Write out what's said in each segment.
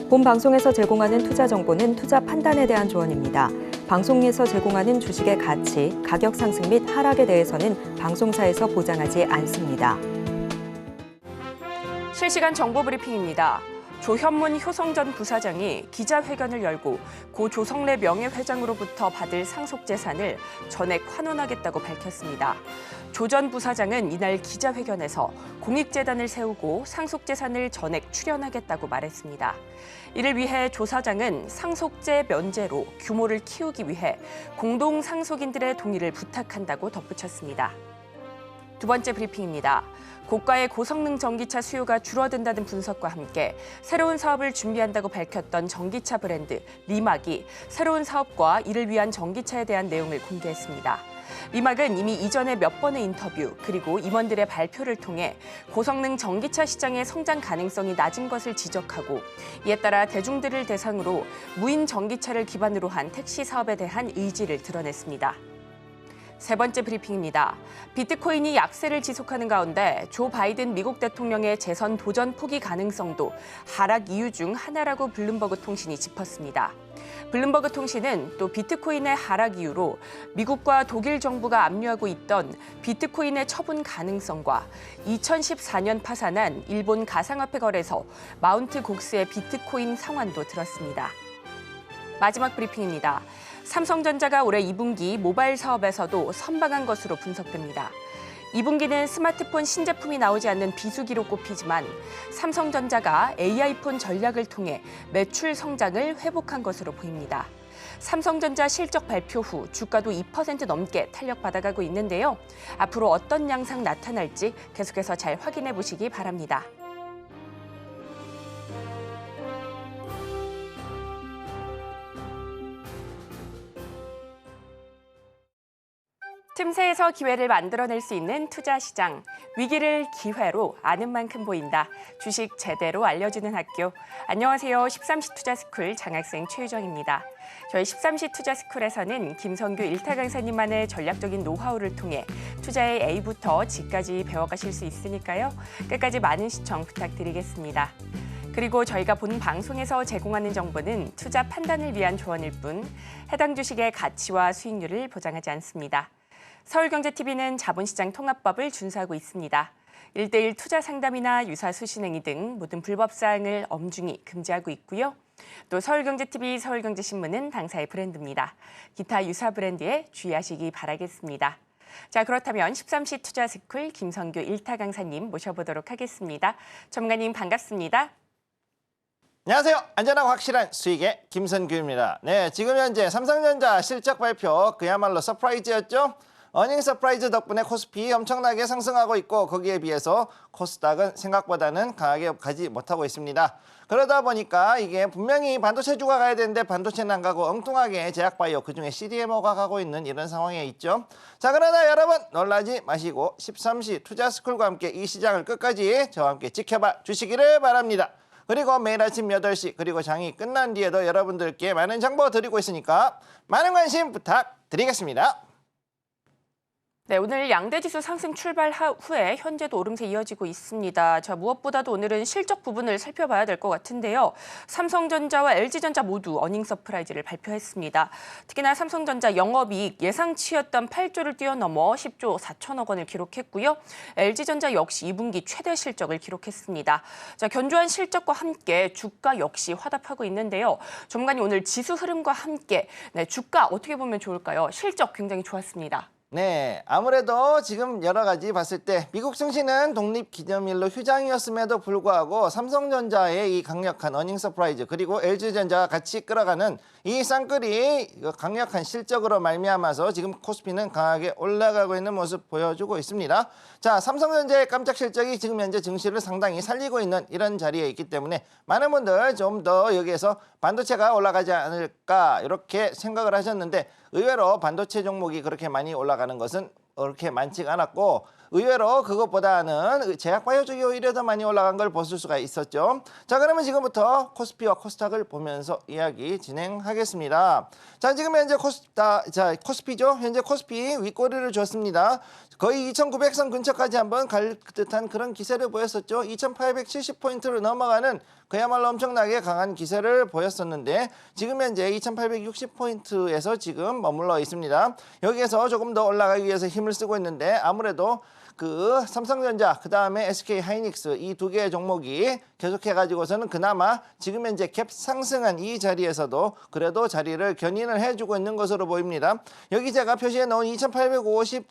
본 방송에서 제공하는 투자 정보는 투자 판단에 대한 조언입니다. 방송에서 제공하는 주식의 가치, 가격 상승 및 하락에 대해서는 방송사에서 보장하지 않습니다. 실시간 정보 브리핑입니다. 조현문 효성 전 부사장이 기자회견을 열고 고 조성래 명예회장으로부터 받을 상속재산을 전액 환원하겠다고 밝혔습니다. 조 전 부사장은 이날 기자회견에서 공익재단을 세우고 상속재산을 전액 출연하겠다고 말했습니다. 이를 위해 조 사장은 상속재 면제로 규모를 키우기 위해 공동 상속인들의 동의를 부탁한다고 덧붙였습니다. 두 번째 브리핑입니다. 고가의 고성능 전기차 수요가 줄어든다는 분석과 함께 새로운 사업을 준비한다고 밝혔던 전기차 브랜드 리막이 새로운 사업과 이를 위한 전기차에 대한 내용을 공개했습니다. 리막은 이미 이전에 몇 번의 인터뷰 그리고 임원들의 발표를 통해 고성능 전기차 시장의 성장 가능성이 낮은 것을 지적하고 이에 따라 대중들을 대상으로 무인 전기차를 기반으로 한 택시 사업에 대한 의지를 드러냈습니다. 세 번째 브리핑입니다. 비트코인이 약세를 지속하는 가운데 조 바이든 미국 대통령의 재선 도전 포기 가능성도 하락 이유 중 하나라고 블룸버그 통신이 짚었습니다. 블룸버그 통신은 또 비트코인의 하락 이유로 미국과 독일 정부가 압류하고 있던 비트코인의 처분 가능성과 2014년 파산한 일본 가상화폐 거래소 마운트 곡스의 비트코인 상환도 들었습니다. 마지막 브리핑입니다. 삼성전자가 올해 2분기 모바일 사업에서도 선방한 것으로 분석됩니다. 2분기는 스마트폰 신제품이 나오지 않는 비수기로 꼽히지만 삼성전자가 AI폰 전략을 통해 매출 성장을 회복한 것으로 보입니다. 삼성전자 실적 발표 후 주가도 2% 넘게 탄력받아가고 있는데요. 앞으로 어떤 양상 나타날지 계속해서 잘 확인해 보시기 바랍니다. 틈새에서 기회를 만들어낼 수 있는 투자 시장. 위기를 기회로 아는 만큼 보인다. 주식 제대로 알려주는 학교. 안녕하세요. 13시 투자스쿨 장학생 최유정입니다. 저희 13시 투자스쿨에서는 김성규 일타 강사님만의 전략적인 노하우를 통해 투자의 A부터 G까지 배워가실 수 있으니까요. 끝까지 많은 시청 부탁드리겠습니다. 그리고 저희가 본 방송에서 제공하는 정보는 투자 판단을 위한 조언일 뿐 해당 주식의 가치와 수익률을 보장하지 않습니다. 서울경제TV는 자본시장 통합법을 준수하고 있습니다. 1:1 투자 상담이나 유사 수신행위 등 모든 불법 사항을 엄중히 금지하고 있고요. 또 서울경제TV, 서울경제신문은 당사의 브랜드입니다. 기타 유사 브랜드에 주의하시기 바라겠습니다. 자, 그렇다면 13시 투자스쿨 김성규 일타 강사님 모셔보도록 하겠습니다. 전문가님 반갑습니다. 안녕하세요. 안전하고 확실한 수익의 김선규입니다. 네, 지금 현재 삼성전자 실적 발표 그야말로 서프라이즈였죠. 어닝 서프라이즈 덕분에 코스피 엄청나게 상승하고 있고 거기에 비해서 코스닥은 생각보다는 강하게 가지 못하고 있습니다. 그러다 보니까 이게 분명히 반도체주가 가야 되는데 반도체는 안 가고 엉뚱하게 제약바이오 그중에 CDMO가 가고 있는 이런 상황에 있죠. 자, 그러나 여러분 놀라지 마시고 13시 투자스쿨과 함께 이 시장을 끝까지 저와 함께 지켜봐 주시기를 바랍니다. 그리고 매일 아침 8시 그리고 장이 끝난 뒤에도 여러분들께 많은 정보 드리고 있으니까 많은 관심 부탁드리겠습니다. 네, 오늘 양대지수 상승 출발 후에 현재도 오름세 이어지고 있습니다. 자, 무엇보다도 오늘은 실적 부분을 살펴봐야 될 것 같은데요. 삼성전자와 LG전자 모두 어닝 서프라이즈를 발표했습니다. 특히나 삼성전자 영업이익 예상치였던 8조를 뛰어넘어 10조 4천억 원을 기록했고요. LG전자 역시 2분기 최대 실적을 기록했습니다. 자, 견조한 실적과 함께 주가 역시 화답하고 있는데요. 전문가님 오늘 지수 흐름과 함께 주가 어떻게 보면 좋을까요? 실적 굉장히 좋았습니다. 네, 아무래도 지금 여러 가지 봤을 때 미국 증시는 독립기념일로 휴장이었음에도 불구하고 삼성전자의 이 강력한 어닝 서프라이즈 그리고 LG전자가 같이 끌어가는 이 쌍끌이 강력한 실적으로 말미암아서 지금 코스피는 강하게 올라가고 있는 모습 보여주고 있습니다. 자, 삼성전자의 깜짝 실적이 지금 현재 증시를 상당히 살리고 있는 이런 자리에 있기 때문에 많은 분들 좀 더 여기에서 반도체가 올라가지 않을까 이렇게 생각을 하셨는데 의외로 반도체 종목이 그렇게 많이 올라가는 것은 그렇게 많지가 않았고 의외로 그것보다는 제약바이오 쪽이 오히려 더 많이 올라간 걸 보실 수가 있었죠. 자, 그러면 지금부터 코스피와 코스닥을 보면서 이야기 진행하겠습니다. 자, 지금 현재 코스피죠. 현재 코스피 윗꼬리를 줬습니다. 거의 2,900선 근처까지 한번 갈 듯한 그런 기세를 보였었죠. 2,870포인트를 넘어가는 그야말로 엄청나게 강한 기세를 보였었는데 지금 현재 2,860포인트에서 지금 머물러 있습니다. 여기에서 조금 더 올라가기 위해서 힘을 쓰고 있는데 아무래도 그 삼성전자, 그 다음에 SK하이닉스 이 두 개의 종목이 계속해가지고서는 그나마 지금 현재 갭 상승한 이 자리에서도 그래도 자리를 견인을 해주고 있는 것으로 보입니다. 여기 제가 표시해 놓은 2,850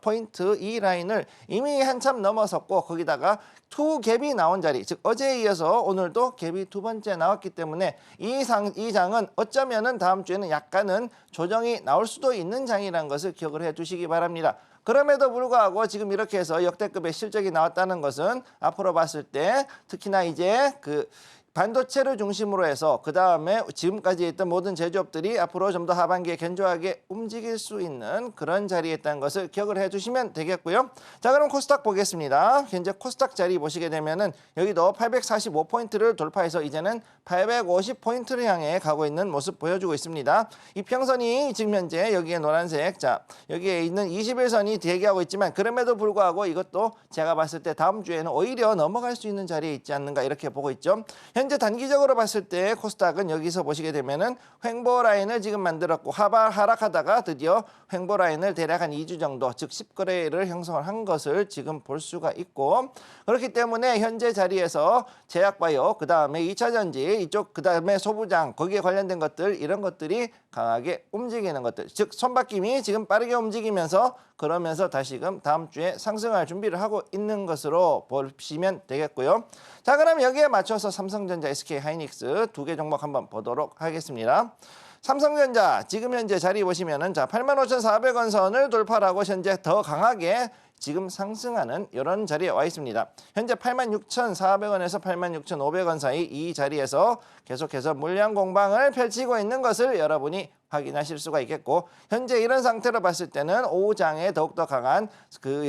포인트 이 라인을 이미 한참 넘어섰고 거기다가 투 갭이 나온 자리, 즉 어제에 이어서 오늘도 갭이 두 번째 나왔기 때문에 이 장은 어쩌면은 다음 주에는 약간은 조정이 나올 수도 있는 장이라는 것을 기억을 해두시기 바랍니다. 그럼에도 불구하고 지금 이렇게 해서 역대급의 실적이 나왔다는 것은 앞으로 봤을 때 특히나 이제 그 반도체를 중심으로 해서 그 다음에 지금까지 있던 모든 제조업들이 앞으로 좀 더 하반기에 견조하게 움직일 수 있는 그런 자리에 있다는 것을 기억을 해주시면 되겠고요. 자, 그럼 코스닥 보겠습니다. 현재 코스닥 자리 보시게 되면은 여기도 845포인트를 돌파해서 이제는 850포인트를 향해 가고 있는 모습 보여주고 있습니다. 이평선이 지금 현재 여기에 노란색, 자 여기에 있는 21선이 대기하고 있지만 그럼에도 불구하고 이것도 제가 봤을 때 다음 주에는 오히려 넘어갈 수 있는 자리에 있지 않는가 이렇게 보고 있죠. 현재 단기적으로 봤을 때 코스닥은 여기서 보시게 되면은 횡보 라인을 지금 만들었고 하락하다가 드디어 횡보 라인을 대략 한 2주 정도, 즉 10거래를 형성을 한 것을 지금 볼 수가 있고 그렇기 때문에 현재 자리에서 제약바이오, 그 다음에 2차전지 이쪽, 그 다음에 소부장 거기에 관련된 것들 이런 것들이 강하게 움직이는 것들, 즉 손바뀜이 지금 빠르게 움직이면서 그러면서 다시금 다음 주에 상승할 준비를 하고 있는 것으로 보시면 되겠고요. 자, 그럼 여기에 맞춰서 삼성전자, SK하이닉스 두 개 종목 한번 보도록 하겠습니다. 삼성전자 지금 현재 자리 보시면은 자 85,400원 선을 돌파하고 현재 더 강하게 지금 상승하는 이런 자리에 와 있습니다. 현재 86,400원에서 86,500원 사이 이 자리에서 계속해서 물량 공방을 펼치고 있는 것을 여러분이 확인하실 수가 있겠고 현재 이런 상태로 봤을 때는 오후장에 더욱더 강한 그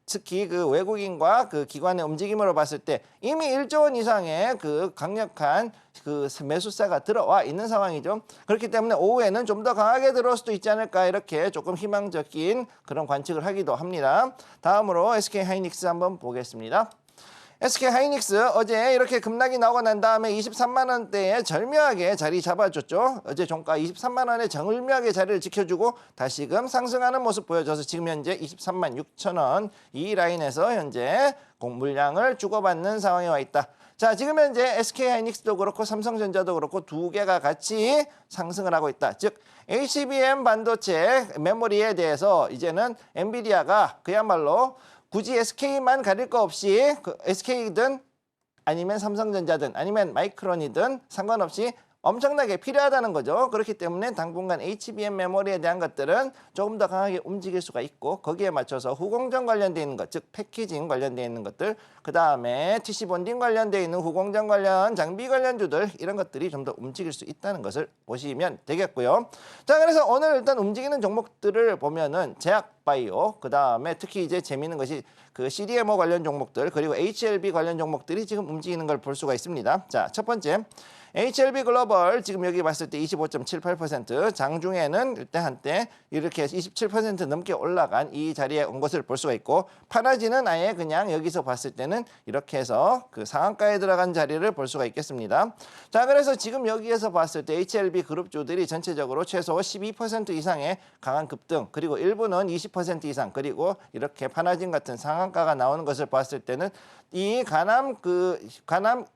특히 그 외국인과 그 기관의 움직임으로 봤을 때 이미 1조 원 이상의 그 강력한 그 매수세가 들어와 있는 상황이죠. 그렇기 때문에 오후에는 좀 더 강하게 들어올 수도 있지 않을까 이렇게 조금 희망적인 그런 관측을 하기도 합니다. 다음으로 SK하이닉스 한번 보겠습니다. SK하이닉스 어제 이렇게 급락이 나오고 난 다음에 23만 원대에 절묘하게 자리 잡아줬죠. 어제 종가 23만 원에 절묘하게 자리를 지켜주고 다시금 상승하는 모습 보여줘서 지금 현재 23만 6천 원 이 라인에서 현재 공물량을 주고받는 상황에 와 있다. 자, 지금 현재 SK하이닉스도 그렇고 삼성전자도 그렇고 두 개가 같이 상승을 하고 있다. 즉 HBM 반도체 메모리에 대해서 이제는 엔비디아가 그야말로 굳이 SK만 가릴 거 없이 SK든 아니면 삼성전자든 아니면 마이크론이든 상관없이 엄청나게 필요하다는 거죠. 그렇기 때문에 당분간 HBM 메모리에 대한 것들은 조금 더 강하게 움직일 수가 있고 거기에 맞춰서 후공정 관련되어 있는 것, 즉 패키징 관련되어 있는 것들, 그 다음에 TC 본딩 관련되어 있는 후공정 관련 장비 관련주들 이런 것들이 좀 더 움직일 수 있다는 것을 보시면 되겠고요. 자, 그래서 오늘 일단 움직이는 종목들을 보면은 제약바이오, 그 다음에 특히 이제 재미있는 것이 그 CDMO 관련 종목들 그리고 HLB 관련 종목들이 지금 움직이는 걸 볼 수가 있습니다. 자, 첫 번째 HLB 글로벌 지금 여기 봤을 때 25.78%, 장중에는 일단 한때 이렇게 27% 넘게 올라간 이 자리에 온 것을 볼 수가 있고 파나지는 아예 그냥 여기서 봤을 때는 이렇게 해서 그 상한가에 들어간 자리를 볼 수가 있겠습니다. 자, 그래서 지금 여기에서 봤을 때 HLB 그룹주들이 전체적으로 최소 12% 이상의 강한 급등, 그리고 일부는 20% 이상, 그리고 이렇게 파나진 같은 상한가가 나오는 것을 봤을 때는 이 간암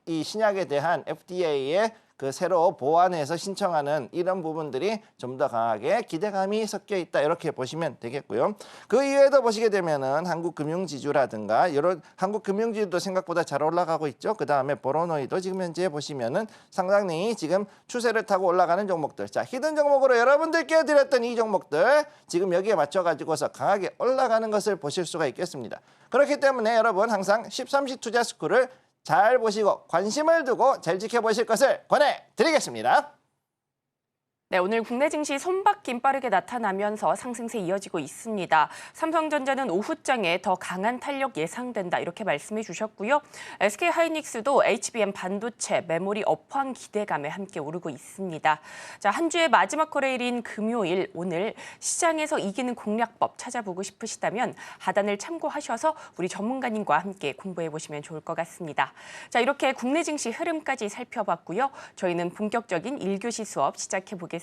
이 신약에 대한 FDA의 그 새로 보완해서 신청하는 이런 부분들이 좀 더 강하게 기대감이 섞여 있다 이렇게 보시면 되겠고요. 그 이외에도 보시게 되면은 한국금융지주라든가 이런 한국금융지주도 생각보다 잘 올라가고 있죠. 그 다음에 보로노이도 지금 현재 보시면은 상당히 지금 추세를 타고 올라가는 종목들. 자, 히든 종목으로 여러분들께 드렸던 이 종목들 지금 여기에 맞춰가지고서 강하게 올라가는 것을 보실 수가 있겠습니다. 그렇기 때문에 여러분 항상 13시 투자 스쿨을 잘 보시고 관심을 두고 잘 지켜보실 것을 권해드리겠습니다. 네, 오늘 국내 증시 손바뀜 빠르게 나타나면서 상승세 이어지고 있습니다. 삼성전자는 오후장에 더 강한 탄력 예상된다 이렇게 말씀해 주셨고요. SK하이닉스도 HBM 반도체, 메모리 업황 기대감에 함께 오르고 있습니다. 자, 한 주의 마지막 거래일인 금요일 오늘 시장에서 이기는 공략법 찾아보고 싶으시다면 하단을 참고하셔서 우리 전문가님과 함께 공부해 보시면 좋을 것 같습니다. 자, 이렇게 국내 증시 흐름까지 살펴봤고요. 저희는 본격적인 1교시 수업 시작해 보겠습니다.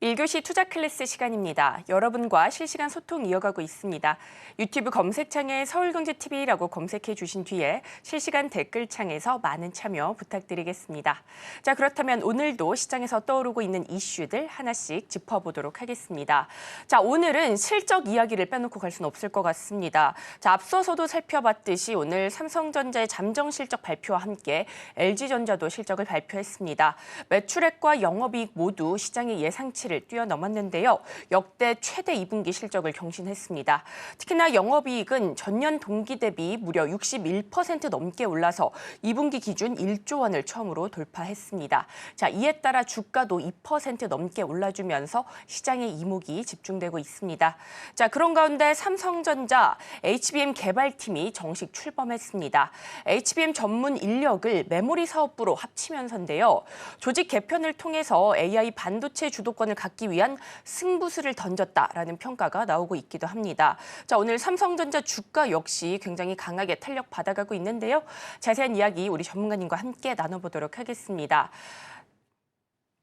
1교시 투자 클래스 시간입니다. 여러분과 실시간 소통 이어가고 있습니다. 유튜브 검색창에 서울경제TV라고 검색해 주신 뒤에 실시간 댓글창에서 많은 참여 부탁드리겠습니다. 자, 그렇다면 오늘도 시장에서 떠오르고 있는 이슈들 하나씩 짚어보도록 하겠습니다. 자, 오늘은 실적 이야기를 빼놓고 갈 수는 없을 것 같습니다. 자, 앞서서도 살펴봤듯이 오늘 삼성전자의 잠정 실적 발표와 함께 LG전자도 실적을 발표했습니다. 매출액과 영업이익 모두 시장의 예상치를 뛰어넘었는데요. 역대 최대 2분기 실적을 경신했습니다. 특히나 영업이익은 전년 동기 대비 무려 61% 넘게 올라서 2분기 기준 1조 원을 처음으로 돌파했습니다. 자, 이에 따라 주가도 2% 넘게 올라주면서 시장의 이목이 집중되고 있습니다. 자, 그런 가운데 삼성전자 HBM 개발팀이 정식 출범했습니다. HBM 전문 인력을 메모리 사업부로 합치면서인데요. 조직 개편을 통해서 AI 반도체 주도권을 갖기 위한 승부수를 던졌다라는 평가가 나오고 있기도 합니다. 자, 오늘 삼성전자 주가 역시 굉장히 강하게 탄력 받아가고 있는데요. 자세한 이야기 우리 전문가님과 함께 나눠보도록 하겠습니다.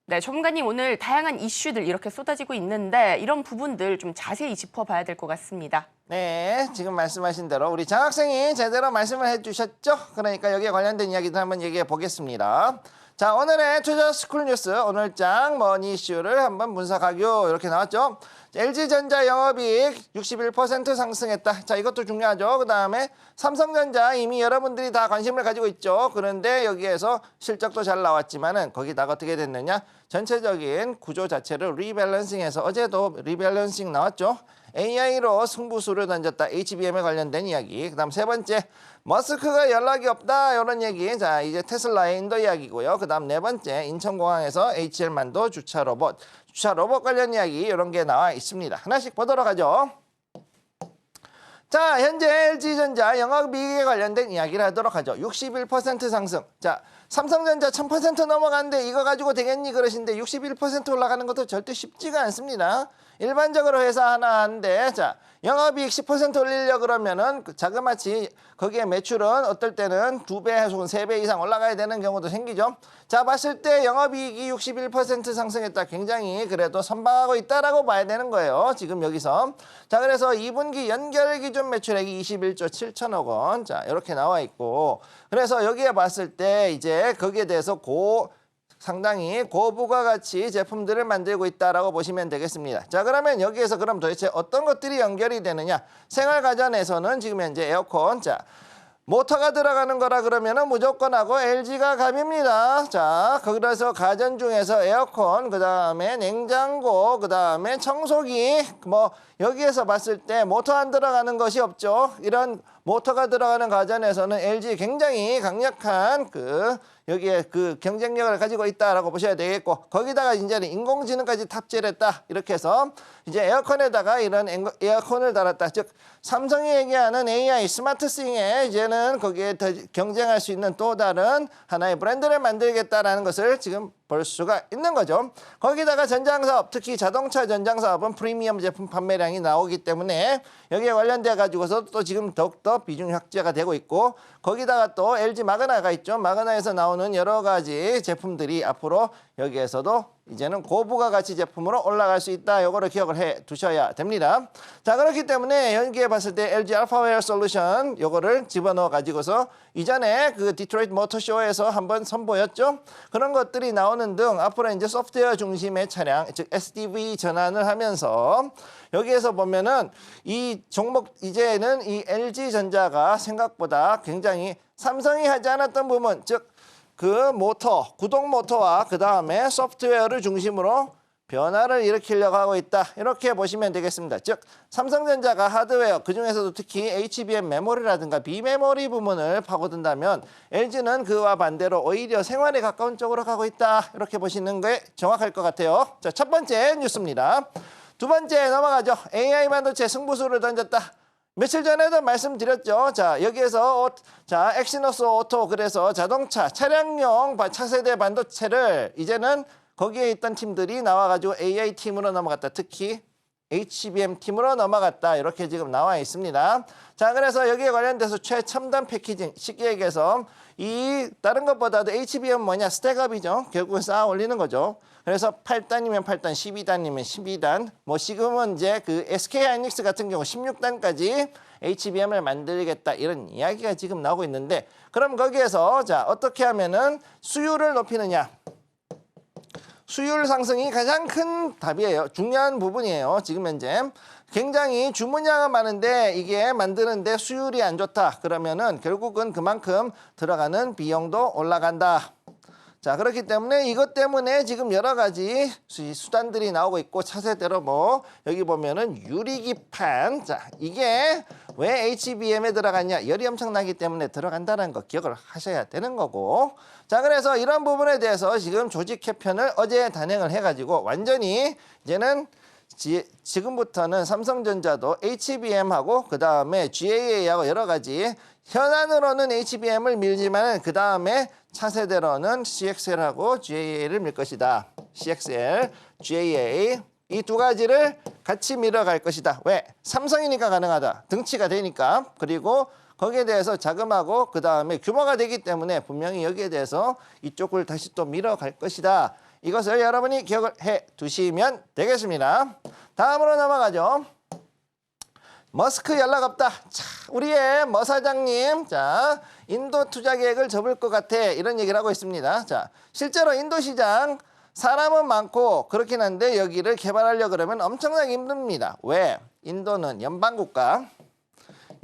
네, 전문가님 오늘 다양한 이슈들 이렇게 쏟아지고 있는데 이런 부분들 좀 자세히 짚어봐야 될 것 같습니다. 네, 지금 말씀하신 대로 우리 장 학생이 제대로 말씀을 해주셨죠? 그러니까 여기에 관련된 이야기도 한번 얘기해 보겠습니다. 자, 오늘의 투자 스쿨 뉴스 오늘장 머니 이슈를 한번 분석하기로 이렇게 나왔죠. LG전자 영업이익 61% 상승했다. 자, 이것도 중요하죠. 그 다음에 삼성전자 이미 여러분들이 다 관심을 가지고 있죠. 그런데 여기에서 실적도 잘 나왔지만은 거기다가 어떻게 됐느냐? 전체적인 구조 자체를 리밸런싱해서 어제도 리밸런싱 나왔죠. AI로 승부수를 던졌다. HBM에 관련된 이야기. 그다음 세 번째, 머스크가 연락이 없다. 이런 얘기. 자, 이제 테슬라의 인도 이야기고요. 그다음 네 번째, 인천공항에서 HL만도 주차 로봇 관련 이야기 이런 게 나와 있습니다. 하나씩 보도록 하죠. 자, 현재 LG전자 영업이익에 관련된 이야기를 하도록 하죠. 61% 상승. 자, 삼성전자 1000% 넘어가는데 이거 가지고 되겠니 그러신데 61% 올라가는 것도 절대 쉽지가 않습니다. 일반적으로 회사 하나 하는데 자, 영업이익 10% 올리려고 그러면은 자그마치 거기에 매출은 어떨 때는 2배 혹은 3배 이상 올라가야 되는 경우도 생기죠. 자, 봤을 때 영업이익이 61% 상승했다. 굉장히 그래도 선방하고 있다라고 봐야 되는 거예요. 지금 여기서. 자, 그래서 2분기 연결 기준 매출액이 21조 7천억 원. 자, 이렇게 나와 있고. 그래서 여기에 봤을 때 이제 거기에 대해서 상당히 고부가가치 제품들을 만들고 있다라고 보시면 되겠습니다. 자, 그러면 여기에서 그럼 도대체 어떤 것들이 연결이 되느냐? 생활가전에서는 지금 현재 에어컨, 자, 모터가 들어가는 거라 그러면은 무조건 하고 LG가 갑입니다. 자, 그래서 가전 중에서 에어컨, 그 다음에 냉장고, 그 다음에 청소기, 뭐 여기에서 봤을 때 모터 안 들어가는 것이 없죠. 이런 모터가 들어가는 가전에서는 LG 굉장히 강력한 여기에 경쟁력을 가지고 있다라고 보셔야 되겠고, 거기다가 이제는 인공지능까지 탑재를 했다. 이렇게 해서 이제 에어컨에다가 이런 에어컨을 달았다. 즉 삼성이 얘기하는 AI 스마트싱에 이제는 거기에 더 경쟁할 수 있는 또 다른 하나의 브랜드를 만들겠다라는 것을 지금 볼 수가 있는 거죠. 거기다가 전장사업, 특히 자동차 전장사업은 프리미엄 제품 판매량이 나오기 때문에 여기에 관련돼 가지고서 또 지금 더욱더 비중 확대가 되고 있고, 거기다가 또 LG 마그나가 있죠. 마그나에서 나오는 여러 가지 제품들이 앞으로 여기에서도 이제는 고부가가치 제품으로 올라갈 수 있다. 요거를 기억을 해 두셔야 됩니다. 자, 그렇기 때문에 여기에 봤을 때 LG 알파웨어 솔루션 요거를 집어넣어 가지고서 이전에 그 디트로이트 모터쇼에서 한번 선보였죠. 그런 것들이 나오는 등 앞으로 이제 소프트웨어 중심의 차량, 즉 SDV 전환을 하면서 여기에서 보면은 이 종목 이제는 이 LG전자가 생각보다 굉장히 삼성이 하지 않았던 부분, 즉 그 모터, 구동 모터와 그 다음에 소프트웨어를 중심으로 변화를 일으키려고 하고 있다. 이렇게 보시면 되겠습니다. 즉 삼성전자가 하드웨어, 그중에서도 특히 HBM 메모리라든가 비메모리 부분을 파고든다면 LG는 그와 반대로 오히려 생활에 가까운 쪽으로 가고 있다. 이렇게 보시는 게 정확할 것 같아요. 자, 첫 번째 뉴스입니다. 두 번째 넘어가죠. AI 반도체 승부수를 던졌다. 며칠 전에도 말씀드렸죠. 자, 여기에서 자, 엑시노스 오토, 그래서 자동차 차량용 차세대 반도체를 이제는 거기에 있던 팀들이 나와가지고 AI 팀으로 넘어갔다. 특히 HBM 팀으로 넘어갔다. 이렇게 지금 나와 있습니다. 자, 그래서 여기에 관련돼서 최첨단 패키징, 쉽게 얘기해서 이 다른 것보다도 HBM 뭐냐, 스택업이죠. 결국은 쌓아 올리는 거죠. 그래서 8단이면 8단, 12단이면 12단, 뭐 지금은 이제 그 SK하이닉스 같은 경우 16단까지 HBM을 만들겠다, 이런 이야기가 지금 나오고 있는데, 그럼 거기에서 자, 어떻게 하면은 수율을 높이느냐. 수율 상승이 가장 큰 답이에요. 중요한 부분이에요. 지금 현재 굉장히 주문량은 많은데 이게 만드는데 수율이 안 좋다. 그러면은 결국은 그만큼 들어가는 비용도 올라간다. 자, 그렇기 때문에 이것 때문에 지금 여러 가지 수단들이 나오고 있고, 차세대로 뭐 여기 보면은 유리기판, 자, 이게 왜 HBM에 들어갔냐, 열이 엄청나기 때문에 들어간다는 거 기억을 하셔야 되는 거고, 자, 그래서 이런 부분에 대해서 지금 조직 개편을 어제 단행을 해가지고 완전히 이제는 지금부터는 삼성전자도 HBM하고 그 다음에 GAA하고 여러 가지 현안으로는 HBM을 밀지만 그 다음에 차세대로는 CXL하고 GAA를 밀 것이다. CXL, GAA 이 두 가지를 같이 밀어갈 것이다. 왜? 삼성이니까 가능하다. 등치가 되니까. 그리고 거기에 대해서 자금하고 그 다음에 규모가 되기 때문에 분명히 여기에 대해서 이쪽을 다시 또 밀어갈 것이다. 이것을 여러분이 기억을 해 두시면 되겠습니다. 다음으로 넘어가죠. 머스크 연락 없다. 자, 우리의 머 사장님, 자, 인도 투자 계획을 접을 것 같아. 이런 얘기를 하고 있습니다. 자, 실제로 인도 시장 사람은 많고 그렇긴 한데 여기를 개발하려고 그러면 엄청나게 힘듭니다. 왜? 인도는 연방국가,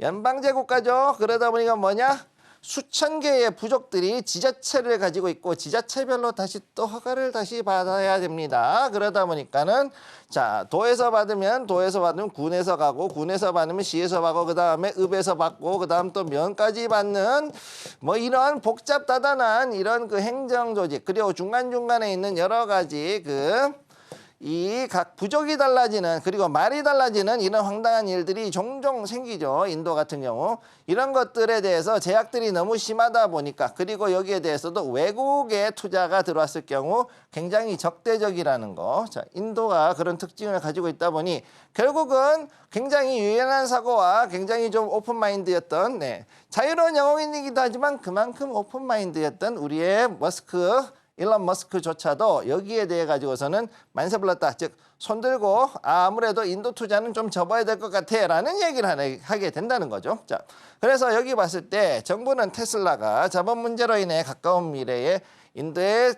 연방제 국가죠. 그러다 보니까 뭐냐? 수천 개의 부족들이 지자체를 가지고 있고 지자체별로 다시 또 허가를 다시 받아야 됩니다. 그러다 보니까는 자, 도에서 받으면 군에서 가고, 군에서 받으면 시에서 받고, 그 다음에 읍에서 받고, 그 다음 또 면까지 받는 뭐 이런 복잡다단한 이런 그 행정 조직, 그리고 중간중간에 있는 여러 가지 이 각 부족이 달라지는, 그리고 말이 달라지는 이런 황당한 일들이 종종 생기죠. 인도 같은 경우. 이런 것들에 대해서 제약들이 너무 심하다 보니까, 그리고 여기에 대해서도 외국의 투자가 들어왔을 경우 굉장히 적대적이라는 거. 자, 인도가 그런 특징을 가지고 있다 보니 결국은 굉장히 유연한 사고와 굉장히 좀 오픈마인드였던, 자유로운 영웅이기도 하지만 그만큼 오픈마인드였던 우리의 일론 머스크조차도 여기에 대해 가지고서는 만세 불렀다. 즉 손들고 아무래도 인도 투자는 좀 접어야 될 것 같아 라는 얘기를 하게 된다는 거죠. 자, 그래서 여기 봤을 때 정부는 테슬라가 자본 문제로 인해 가까운 미래에 인도에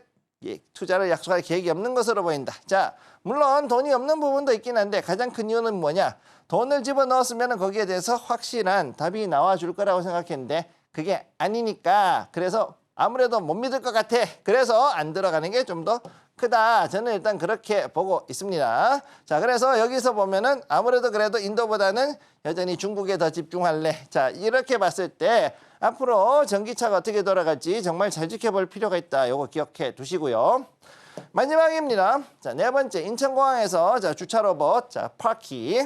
투자를 약속할 계획이 없는 것으로 보인다. 자, 물론 돈이 없는 부분도 있긴 한데 가장 큰 이유는 뭐냐? 돈을 집어넣었으면 거기에 대해서 확실한 답이 나와줄 거라고 생각했는데 그게 아니니까, 그래서 아무래도 못 믿을 것 같아. 그래서 안 들어가는 게 좀 더 크다. 저는 일단 그렇게 보고 있습니다. 자, 그래서 여기서 보면은 아무래도 그래도 인도보다는 여전히 중국에 더 집중할래. 자, 이렇게 봤을 때 앞으로 전기차가 어떻게 돌아갈지 정말 잘 지켜볼 필요가 있다. 요거 기억해 두시고요. 마지막입니다. 자, 네 번째, 인천공항에서 자, 주차 로봇, 자, 파키.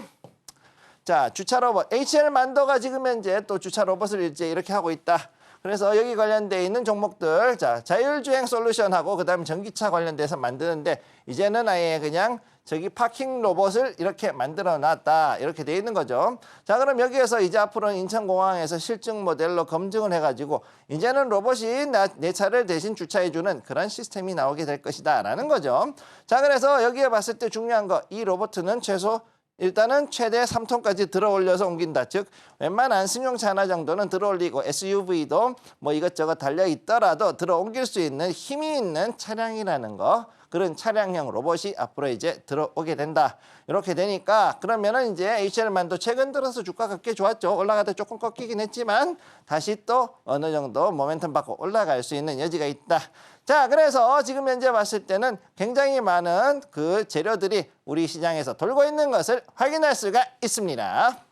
자, 주차 로봇. HL 만도가 지금 현재 또 주차 로봇을 이렇게 하고 있다. 그래서 여기 관련돼 있는 종목들, 자, 자율주행 솔루션하고 그다음에 전기차 관련돼서 만드는데 이제는 아예 그냥 저기 파킹 로봇을 이렇게 만들어 놨다. 이렇게 돼 있는 거죠. 자, 그럼 여기에서 이제 앞으로는 인천공항에서 실증 모델로 검증을 해가지고 이제는 로봇이 내 차를 대신 주차해주는 그런 시스템이 나오게 될 것이다. 라는 거죠. 자, 그래서 여기에 봤을 때 중요한 거, 이 로봇은 일단은 최대 3톤까지 들어 올려서 옮긴다. 즉 웬만한 승용차 하나 정도는 들어 올리고 SUV도 뭐 이것저것 달려 있더라도 들어 옮길 수 있는 힘이 있는 차량이라는 거. 그런 차량형 로봇이 앞으로 이제 들어오게 된다. 이렇게 되니까 그러면은 이제 HL만도 최근 들어서 주가가 꽤 좋았죠. 올라가다 조금 꺾이긴 했지만 다시 또 어느 정도 모멘텀 받고 올라갈 수 있는 여지가 있다. 자, 그래서 지금 현재 봤을 때는 굉장히 많은 그 재료들이 우리 시장에서 돌고 있는 것을 확인할 수가 있습니다.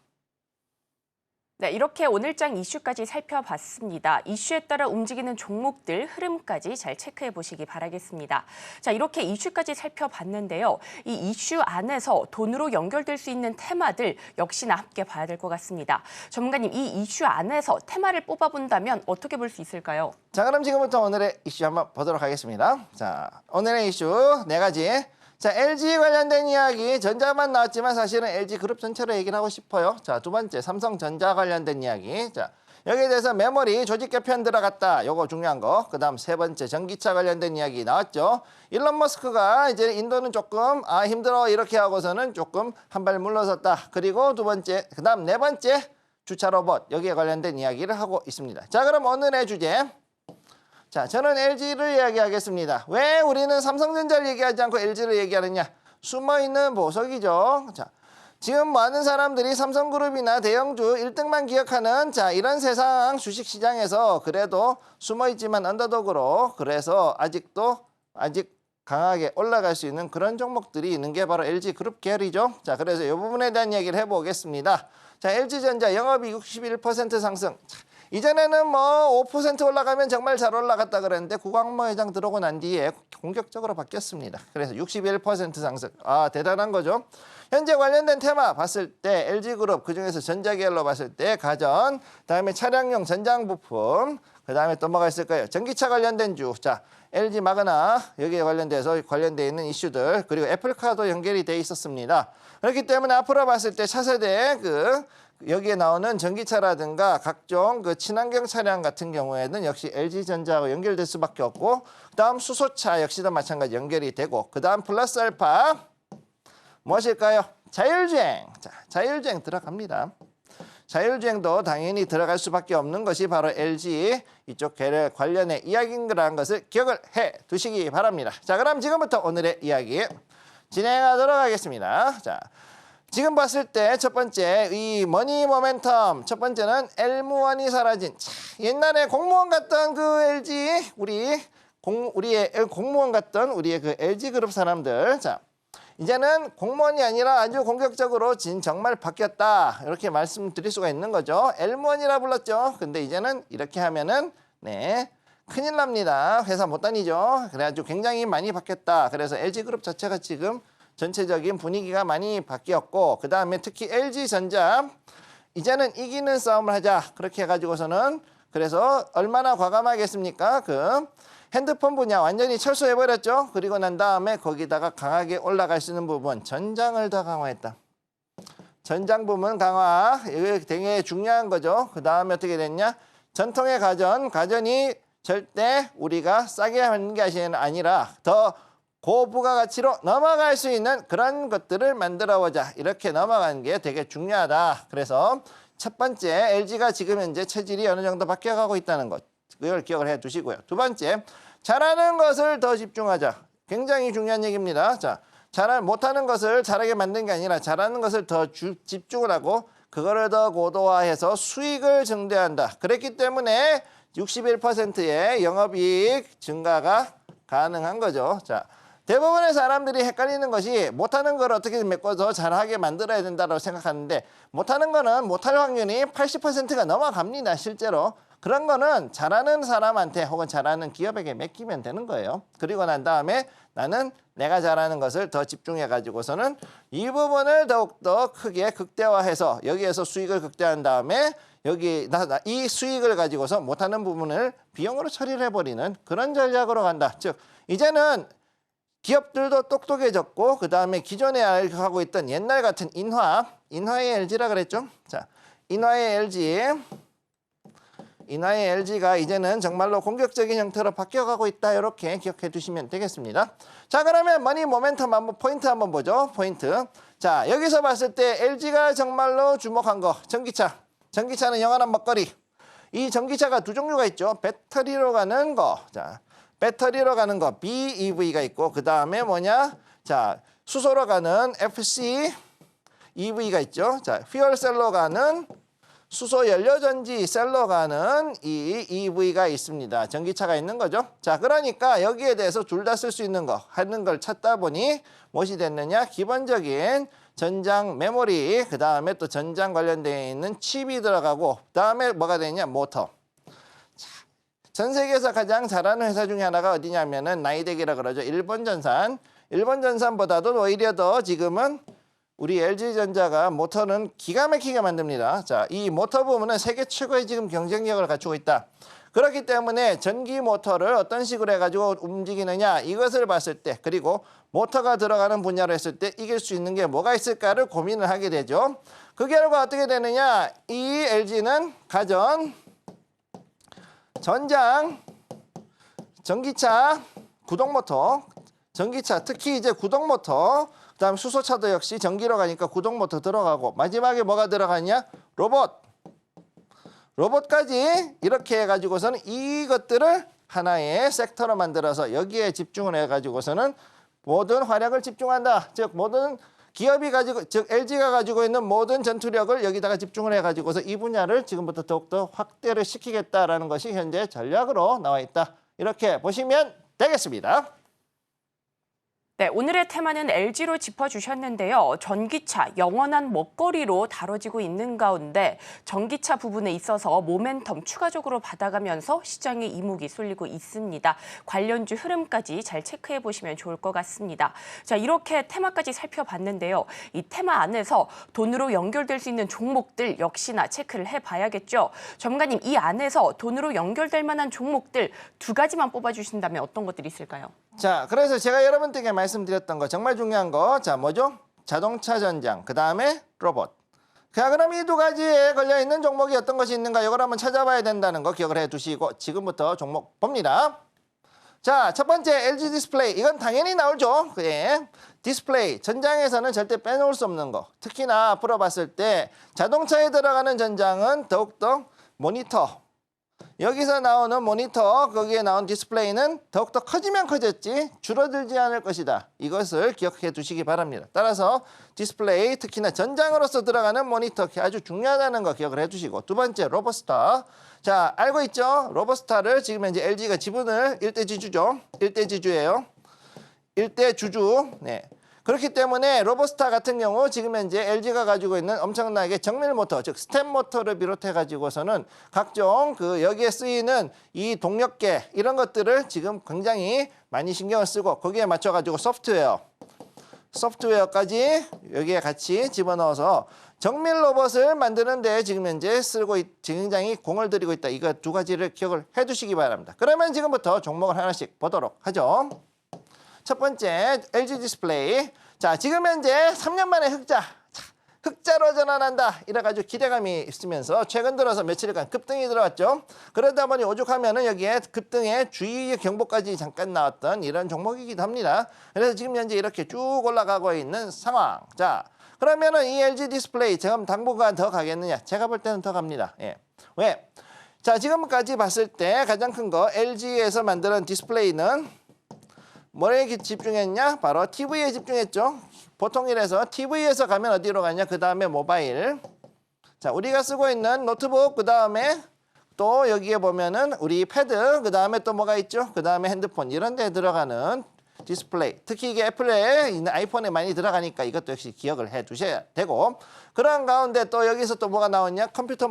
네, 이렇게 오늘장 이슈까지 살펴봤습니다. 이슈에 따라 움직이는 종목들 흐름까지 잘 체크해 보시기 바라겠습니다. 자, 이렇게 이슈까지 살펴봤는데요. 이 이슈 안에서 돈으로 연결될 수 있는 테마들 역시나 함께 봐야 될 것 같습니다. 전문가님, 이 이슈 안에서 테마를 뽑아본다면 어떻게 볼 수 있을까요? 자, 그럼 지금부터 오늘의 이슈 한번 보도록 하겠습니다. 자, 오늘의 이슈 4가지. 자, LG 관련된 이야기, 전자만 나왔지만 사실은 LG 그룹 전체로 얘기를 하고 싶어요. 자, 두 번째, 삼성전자 관련된 이야기. 자, 여기에 대해서 메모리 조직 개편 들어갔다. 요거 중요한 거. 그 다음 세 번째, 전기차 관련된 이야기 나왔죠. 일론 머스크가 이제 인도는 조금 힘들어 이렇게 하고서는 조금 한 발 물러섰다. 그리고 두 번째, 그 다음 네 번째, 주차 로봇. 여기에 관련된 이야기를 하고 있습니다. 자, 그럼 오늘의 주제. 자, 저는 LG를 이야기하겠습니다. 왜 우리는 삼성전자를 얘기하지 않고 LG를 얘기하느냐? 숨어있는 보석이죠. 자, 지금 많은 사람들이 삼성그룹이나 대형주 1등만 기억하는 이런 세상 주식시장에서 그래도 숨어있지만 언더독으로 그래서 아직 강하게 올라갈 수 있는 그런 종목들이 있는 게 바로 LG그룹 계열이죠. 자, 그래서 이 부분에 대한 얘기를 해보겠습니다. 자, LG전자 영업이익 61% 상승. 이전에는 뭐 5% 올라가면 정말 잘 올라갔다 그랬는데 구광모 회장 들어오고 난 뒤에 공격적으로 바뀌었습니다. 그래서 61% 상승. 대단한 거죠. 현재 관련된 테마 봤을 때 LG그룹 그중에서 전자계열로 봤을 때 가전, 그다음에 차량용 전장 부품, 그다음에 또 뭐가 있을까요? 전기차 관련된 주. 자, LG 마그나 여기에 관련돼 있는 이슈들, 그리고 애플카도 연결이 돼 있었습니다. 그렇기 때문에 앞으로 봤을 때 차세대 여기에 나오는 전기차라든가 각종 친환경 차량 같은 경우에는 역시 LG전자하고 연결될 수밖에 없고, 그다음 수소차 역시도 마찬가지 연결이 되고, 그다음 플러스 알파 무엇일까요? 자율주행. 자, 자율주행 들어갑니다. 자율주행도 당연히 들어갈 수밖에 없는 것이 바로 LG 이쪽 계열 관련의 이야기인가라는 것을 기억을 해 두시기 바랍니다. 자, 그럼 지금부터 오늘의 이야기 진행하도록 하겠습니다. 자, 지금 봤을 때 첫 번째 이 머니 모멘텀, 첫 번째는 엘무원이 사라진. 옛날에 공무원 같던 그 LG 우리의 공무원 같던 우리의 그 LG 그룹 사람들. 자, 이제는 공무원이 아니라 아주 공격적으로 정말 바뀌었다. 이렇게 말씀드릴 수가 있는 거죠. 엘무원이라 불렀죠. 근데 이제는 이렇게 하면은 큰일 납니다. 회사 못 다니죠. 그래가지고 굉장히 많이 바뀌었다. 그래서 LG 그룹 자체가 지금 전체적인 분위기가 많이 바뀌었고, 그 다음에 특히 LG전자 이제는 이기는 싸움을 하자. 그렇게 해가지고서는 그래서 얼마나 과감하겠습니까? 핸드폰 분야 완전히 철수해버렸죠. 그리고 난 다음에 거기다가 강하게 올라갈 수 있는 부분, 전장을 더 강화했다. 전장 부분 강화, 이게 되게 중요한 거죠. 그 다음에 어떻게 됐냐? 전통의 가전이 절대 우리가 싸게 하는 게 아니라 더 고부가가치로 넘어갈 수 있는 그런 것들을 만들어보자. 이렇게 넘어가는 게 되게 중요하다. 그래서 첫 번째, LG가 지금 현재 체질이 어느 정도 바뀌어가고 있다는 것. 그걸 기억을 해 두시고요. 두 번째, 잘하는 것을 더 집중하자. 굉장히 중요한 얘기입니다. 자, 못하는 것을 잘하게 만든 게 아니라 잘하는 것을 더 집중을 하고 그거를 더 고도화해서 수익을 증대한다. 그랬기 때문에 61%의 영업이익 증가가 가능한 거죠. 자, 대부분의 사람들이 헷갈리는 것이 못하는 걸 어떻게 메꿔서 잘하게 만들어야 된다고 생각하는데, 못하는 거는 못할 확률이 80%가 넘어갑니다. 실제로. 그런 거는 잘하는 사람한테 혹은 잘하는 기업에게 맡기면 되는 거예요. 그리고 난 다음에 나는 내가 잘하는 것을 더 집중해 가지고서는 이 부분을 더욱더 크게 극대화해서 여기에서 수익을 극대화한 다음에 이 수익을 가지고서 못하는 부분을 비용으로 처리를 해버리는 그런 전략으로 간다. 즉 이제는 기업들도 똑똑해졌고 그다음에 기존에 하고 있던 옛날 같은 인화의 LG라 그랬죠. 자, 인화의 LG가 이제는 정말로 공격적인 형태로 바뀌어가고 있다. 이렇게 기억해 두시면 되겠습니다. 자, 그러면 머니 모멘텀 포인트 한번 보죠. 포인트. 자, 여기서 봤을 때 LG가 정말로 주목한 거 전기차. 전기차는 영원한 먹거리. 이 전기차가 두 종류가 있죠. 배터리로 가는 거. 자, 배터리로 가는 거 BEV가 있고 그 다음에 뭐냐? 자, 수소로 가는 FC EV가 있죠. 자, 퓨얼셀로 가는 수소 연료전지 셀로 가는 이 EV가 있습니다. 전기차가 있는 거죠. 자, 그러니까 여기에 대해서 둘 다 쓸 수 있는 거 하는 걸 찾다 보니 무엇이 됐느냐? 기본적인 전장 메모리, 그 다음에 또 전장 관련되어 있는 칩이 들어가고 그 다음에 뭐가 되냐? 모터. 자, 전 세계에서 가장 잘하는 회사 중에 하나가 어디냐면은 나이덱이라 그러죠. 일본 전산보다도 오히려 더 지금은 우리 LG전자가 모터는 기가 막히게 만듭니다. 자, 이 모터 부분은 세계 최고의 지금 경쟁력을 갖추고 있다. 그렇기 때문에 전기 모터를 어떤 식으로 해가지고 움직이느냐 이것을 봤을 때 그리고 모터가 들어가는 분야로 했을 때 이길 수 있는 게 뭐가 있을까를 고민을 하게 되죠. 그 결과 어떻게 되느냐? 이 LG는 가전, 전장, 전기차, 구동모터, 전기차 특히 이제 구동모터 그다음 수소차도 역시 전기로 가니까 구동모터 들어가고 마지막에 뭐가 들어가냐? 로봇까지 이렇게 해가지고서는 이것들을 하나의 섹터로 만들어서 여기에 집중을 해가지고서는 모든 활약을 집중한다. 즉 모든 기업이 가지고 즉 LG가 가지고 있는 모든 전투력을 여기다가 집중을 해가지고서 이 분야를 지금부터 더욱더 확대를 시키겠다라는 것이 현재 전략으로 나와 있다. 이렇게 보시면 되겠습니다. 네, 오늘의 테마는 LG로 짚어주셨는데요. 전기차, 영원한 먹거리로 다뤄지고 있는 가운데 전기차 부분에 있어서 모멘텀 추가적으로 받아가면서 시장에 이목이 쏠리고 있습니다. 관련주 흐름까지 잘 체크해 보시면 좋을 것 같습니다. 자, 이렇게 테마까지 살펴봤는데요. 이 테마 안에서 돈으로 연결될 수 있는 종목들 역시나 체크를 해봐야겠죠. 전문가님, 이 안에서 돈으로 연결될 만한 종목들 두 가지만 뽑아주신다면 어떤 것들이 있을까요? 자, 그래서 제가 여러분들께 말씀드렸던 거 정말 중요한 거, 자 뭐죠? 자동차 전장, 그 다음에 로봇. 자, 그럼 이 두 가지에 걸려 있는 종목이 어떤 것이 있는가 이걸 한번 찾아봐야 된다는 거 기억을 해두시고 지금부터 종목 봅니다. 자, 첫 번째 LG 디스플레이. 이건 당연히 나오죠. 예. 디스플레이 전장에서는 절대 빼놓을 수 없는 거. 특히나 앞으로 봤을 때 자동차에 들어가는 전장은 더욱더 모니터. 여기서 나오는 모니터, 거기에 나온 디스플레이는 더욱더 커지면 커졌지 줄어들지 않을 것이다. 이것을 기억해 두시기 바랍니다. 따라서 디스플레이, 특히나 전장으로서 들어가는 모니터 아주 중요하다는 거 기억을 해 두시고 두 번째 로봇스타. 자, 알고 있죠? 로봇스타를 지금 현재 LG가 지분을 일대지주죠. 일대지주예요. 일대주주. 네. 그렇기 때문에 로봇스타 같은 경우 지금 현재 LG가 가지고 있는 엄청나게 정밀 모터, 즉 스텝 모터를 비롯해 가지고서는 각종 그 여기에 쓰이는 이 동력계 이런 것들을 지금 굉장히 많이 신경을 쓰고 거기에 맞춰 가지고 소프트웨어까지 여기에 같이 집어넣어서 정밀 로봇을 만드는 데 지금 현재 굉장히 공을 들이고 있다. 이거 두 가지를 기억을 해 두시기 바랍니다. 그러면 지금부터 종목을 하나씩 보도록 하죠. 첫 번째 LG 디스플레이. 자, 지금 현재 3년 만에 흑자로 전환한다. 이래가지고 기대감이 있으면서 최근 들어서 며칠간 급등이 들어왔죠. 그러다 보니 오죽하면은 여기에 급등의 주의 경보까지 잠깐 나왔던 이런 종목이기도 합니다. 그래서 지금 현재 이렇게 쭉 올라가고 있는 상황. 자, 그러면은 이 LG 디스플레이 지금 당분간 더 가겠느냐? 제가 볼 때는 더 갑니다. 예. 왜? 자, 지금까지 봤을 때 가장 큰 거 LG에서 만드는 디스플레이는 뭐에 집중했냐? 바로 TV에 집중했죠. 보통 이래서 TV에서 가면 어디로 가냐? 그 다음에 모바일. 자, 우리가 쓰고 있는 노트북, 그 다음에 또 여기에 보면은 우리 패드, 그 다음에 또 뭐가 있죠? 그 다음에 핸드폰 이런 데 들어가는 디스플레이. 특히 이게 애플에 있는 아이폰에 많이 들어가니까 이것도 역시 기억을 해 두셔야 되고 그런 가운데 또 여기서 또 뭐가 나오냐? 컴퓨터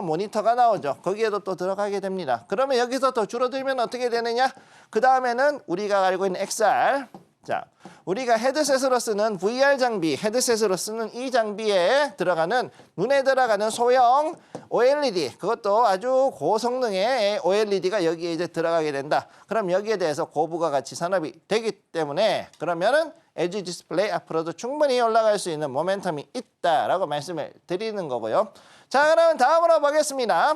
모니터가 나오죠. 거기에도 또 들어가게 됩니다. 그러면 여기서 더 줄어들면 어떻게 되느냐? 그 다음에는 우리가 알고 있는 XR, 자, 우리가 헤드셋으로 쓰는 VR 장비, 헤드셋으로 쓰는 이 장비에 들어가는 눈에 들어가는 소형 OLED, 그것도 아주 고성능의 OLED가 여기에 이제 들어가게 된다. 그럼 여기에 대해서 고부가 가치 산업이 되기 때문에 그러면은 LG 디스플레이 앞으로도 충분히 올라갈 수 있는 모멘텀이 있다라고 말씀을 드리는 거고요. 자, 그러면 다음으로 보겠습니다.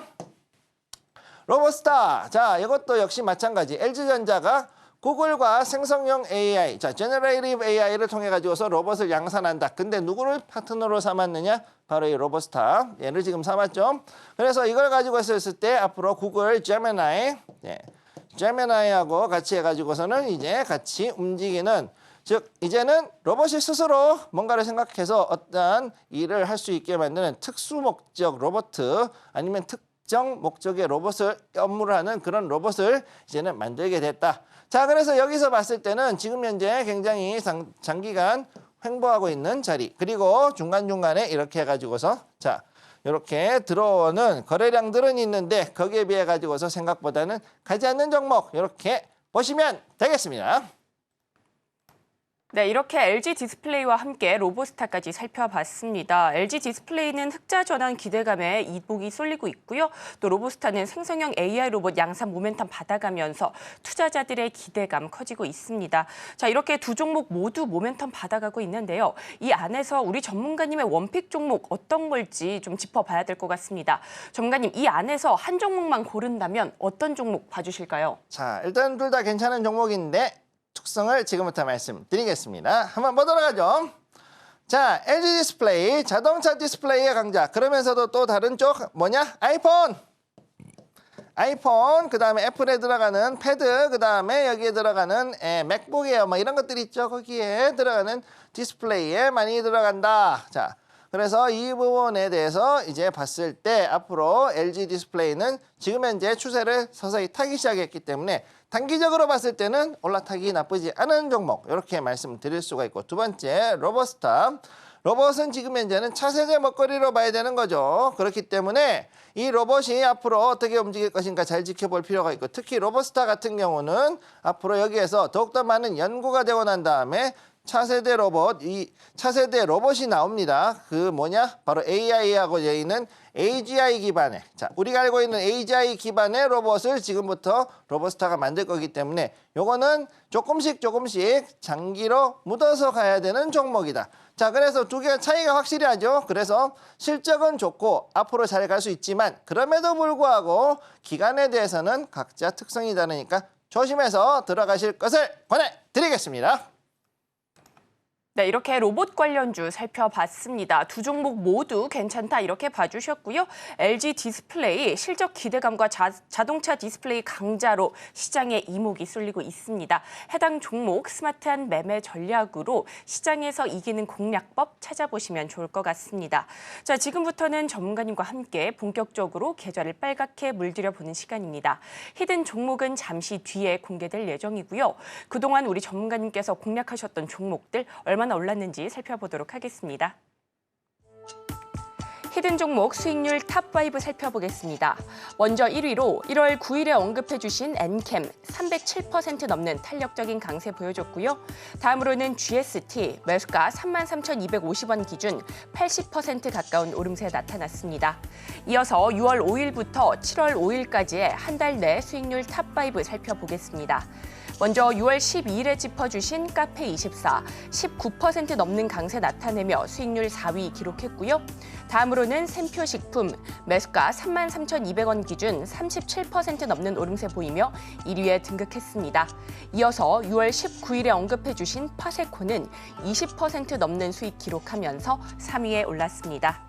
로보스타. 자, 이것도 역시 마찬가지. LG전자가 구글과 생성형 AI, 자, 제너레이티브 AI를 통해 가지고서 로봇을 양산한다. 근데 누구를 파트너로 삼았느냐? 바로 이 로보스타. 얘를 지금 삼았죠. 그래서 이걸 가지고 있었을 때 앞으로 구글 제미나이, 제미나이하고 같이 해가지고서는 이제 같이 움직이는, 즉 이제는 로봇이 스스로 뭔가를 생각해서 어떠한 일을 할 수 있게 만드는 특수 목적 로봇 아니면 특정 목적의 로봇을 업무를 하는 그런 로봇을 이제는 만들게 됐다. 자, 그래서 여기서 봤을 때는 지금 현재 굉장히 장기간 횡보하고 있는 자리, 그리고 중간중간에 이렇게 해가지고서 자, 이렇게 들어오는 거래량들은 있는데 거기에 비해 가지고서 생각보다는 가지 않는 종목, 이렇게 보시면 되겠습니다. 네, 이렇게 LG 디스플레이와 함께 로보스타까지 살펴봤습니다. LG 디스플레이는 흑자 전환 기대감에 이목이 쏠리고 있고요. 또 로보스타는 생성형 AI 로봇 양산 모멘텀 받아가면서 투자자들의 기대감 커지고 있습니다. 자, 이렇게 두 종목 모두 모멘텀 받아가고 있는데요. 이 안에서 우리 전문가님의 원픽 종목 어떤 걸지 좀 짚어봐야 될 것 같습니다. 전문가님, 이 안에서 한 종목만 고른다면 어떤 종목 봐주실까요? 자, 일단 둘 다 괜찮은 종목인데 특성을 지금부터 말씀드리겠습니다. 한번 보도록 하죠. 자, LG 디스플레이, 자동차 디스플레이의 강자. 그러면서도 또 다른 쪽 뭐냐? 아이폰, 그 다음에 애플에 들어가는 패드, 그 다음에 여기에 들어가는 맥북이에요. 뭐 이런 것들이 있죠. 거기에 들어가는 디스플레이에 많이 들어간다. 자, 그래서 이 부분에 대해서 이제 봤을 때 앞으로 LG 디스플레이는 지금 현재 추세를 서서히 타기 시작했기 때문에 단기적으로 봤을 때는 올라타기 나쁘지 않은 종목, 이렇게 말씀드릴 수가 있고, 두 번째 로보스타. 로봇은 지금 현재는 차세대 먹거리로 봐야 되는 거죠. 그렇기 때문에 이 로봇이 앞으로 어떻게 움직일 것인가 잘 지켜볼 필요가 있고, 특히 로보스타 같은 경우는 앞으로 여기에서 더욱더 많은 연구가 되고 난 다음에 차세대 로봇, 이 차세대 로봇이 나옵니다. 그 뭐냐? 바로 AI하고 저희는 AGI 기반의, 자, 우리가 알고 있는 AGI 기반의 로봇을 지금부터 로보스타가 만들 거기 때문에 요거는 조금씩 장기로 묻어서 가야 되는 종목이다. 자, 그래서 두 개가 차이가 확실히 하죠. 그래서 실적은 좋고 앞으로 잘 갈 수 있지만 그럼에도 불구하고 기간에 대해서는 각자 특성이 다르니까 조심해서 들어가실 것을 권해드리겠습니다. 네, 이렇게 로봇 관련주 살펴봤습니다. 두 종목 모두 괜찮다 이렇게 봐주셨고요. LG 디스플레이 실적 기대감과 자동차 디스플레이 강자로 시장에 이목이 쏠리고 있습니다. 해당 종목 스마트한 매매 전략으로 시장에서 이기는 공략법 찾아보시면 좋을 것 같습니다. 자, 지금부터는 전문가님과 함께 본격적으로 계좌를 빨갛게 물들여보는 시간입니다. 히든 종목은 잠시 뒤에 공개될 예정이고요. 그동안 우리 전문가님께서 공략하셨던 종목들 얼마나 올랐는지 살펴보도록 하겠습니다. 히든 종목 수익률 탑5 살펴보겠습니다. 먼저 1위로 1월 9일에 언급해 주신 엔캠 307% 넘는 탄력적인 강세 보여줬고요. 다음으로는 GST 매수가 33,250원 기준 80% 가까운 오름세 나타났습니다. 이어서 6월 5일부터 7월 5일까지의 한 달 내 수익률 탑5 살펴보겠습니다. 먼저 6월 12일에 짚어주신 카페24 19% 넘는 강세 나타내며 수익률 4위 기록했고요. 다음으로는 샘표식품 매수가 33,200원 기준 37% 넘는 오름세 보이며 1위에 등극했습니다. 이어서 6월 19일에 언급해주신 파세코는 20% 넘는 수익 기록하면서 3위에 올랐습니다.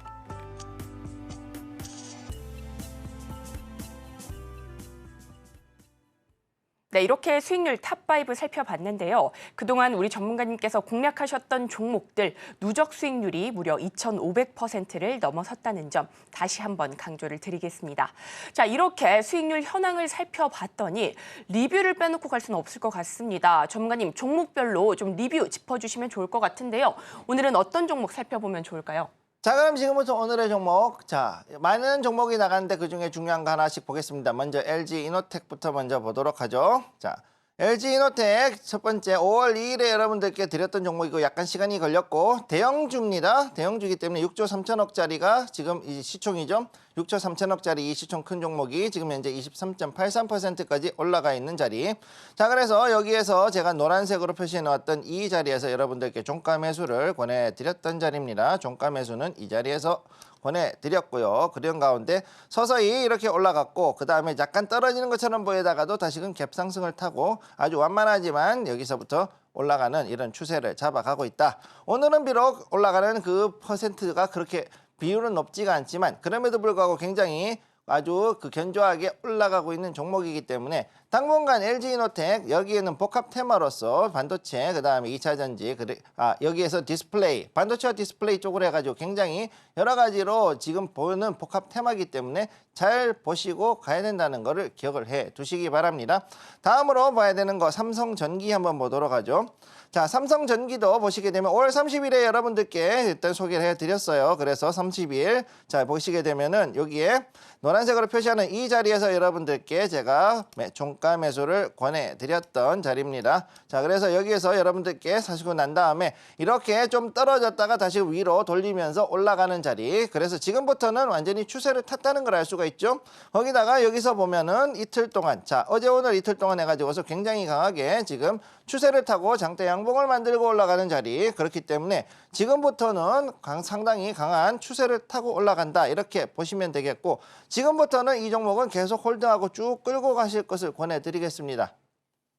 네, 이렇게 수익률 탑5 살펴봤는데요. 그동안 우리 전문가님께서 공략하셨던 종목들 누적 수익률이 무려 2,500%를 넘어섰다는 점 다시 한번 강조를 드리겠습니다. 자, 이렇게 수익률 현황을 살펴봤더니 리뷰를 빼놓고 갈 수는 없을 것 같습니다. 전문가님, 종목별로 좀 리뷰 짚어주시면 좋을 것 같은데요. 오늘은 어떤 종목 살펴보면 좋을까요? 자, 그럼 지금부터 오늘의 종목. 자, 많은 종목이 나가는데 그중에 중요한 거 하나씩 보겠습니다. 먼저 LG 이노텍부터 먼저 보도록 하죠. 자, LG이노텍 첫 번째 5월 2일에 여러분들께 드렸던 종목이고 약간 시간이 걸렸고 대형주입니다. 대형주이기 때문에 6조 3천억짜리가 지금 이 시총이죠. 6조 3천억짜리 이 시총 큰 종목이 지금 현재 23.83%까지 올라가 있는 자리. 자, 그래서 여기에서 제가 노란색으로 표시해 놓았던 이 자리에서 여러분들께 종가 매수를 권해드렸던 자리입니다. 종가 매수는 이 자리에서 권해드렸고요. 그런 가운데 서서히 이렇게 올라갔고 그 다음에 약간 떨어지는 것처럼 보이다가도 다시금 갭상승을 타고 아주 완만하지만 여기서부터 올라가는 이런 추세를 잡아가고 있다. 오늘은 비록 올라가는 그 퍼센트가 그렇게 비율은 높지가 않지만 그럼에도 불구하고 굉장히 아주 견조하게 올라가고 있는 종목이기 때문에 당분간 LG이노텍 여기에는 복합 테마로서 반도체 그다음에 2차전지 여기에서 디스플레이 반도체와 디스플레이 쪽으로 해가지고 굉장히 여러 가지로 지금 보는 복합 테마이기 때문에 잘 보시고 가야 된다는 거를 기억을 해 두시기 바랍니다. 다음으로 봐야 되는 거 삼성전기 한번 보도록 하죠. 자, 삼성전기도 보시게 되면 5월 30일에 여러분들께 일단 소개를 해드렸어요. 그래서 30일 자 보시게 되면은 여기에 노란색으로 표시하는 이 자리에서 여러분들께 제가 종가 매수를 권해드렸던 자리입니다. 자, 그래서 여기에서 여러분들께 사시고 난 다음에 이렇게 좀 떨어졌다가 다시 위로 돌리면서 올라가는 자리. 그래서 지금부터는 완전히 추세를 탔다는 걸 알 수가 있죠. 거기다가 여기서 보면은 이틀 동안 자 어제 오늘 이틀 동안 해가지고서 굉장히 강하게 지금 추세를 타고 장대 양봉을 만들고 올라가는 자리. 그렇기 때문에 지금부터는 상당히 강한 추세를 타고 올라간다 이렇게 보시면 되겠고 지금부터는 이 종목은 계속 홀딩하고 쭉 끌고 가실 것을 권해드리겠습니다.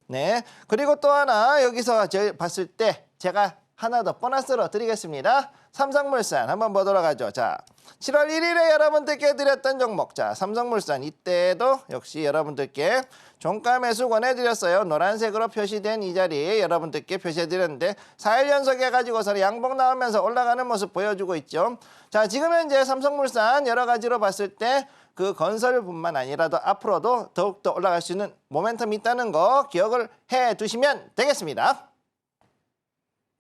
네, 그리고 또 하나 여기서 봤을 때 제가 하나 더 보너스로 드리겠습니다. 삼성물산 한번 보도록 하죠. 자, 7월 1일에 여러분들께 드렸던 종목. 자, 삼성물산 이때도 역시 여러분들께 종가 매수 권해드렸어요. 노란색으로 표시된 이 자리 여러분들께 표시해드렸는데 4일 연속 해가지고서 양봉 나오면서 올라가는 모습 보여주고 있죠. 자, 지금 현재 삼성물산 여러 가지로 봤을 때 그 건설뿐만 아니라도 앞으로도 더욱더 올라갈 수 있는 모멘텀이 있다는 거 기억을 해 두시면 되겠습니다.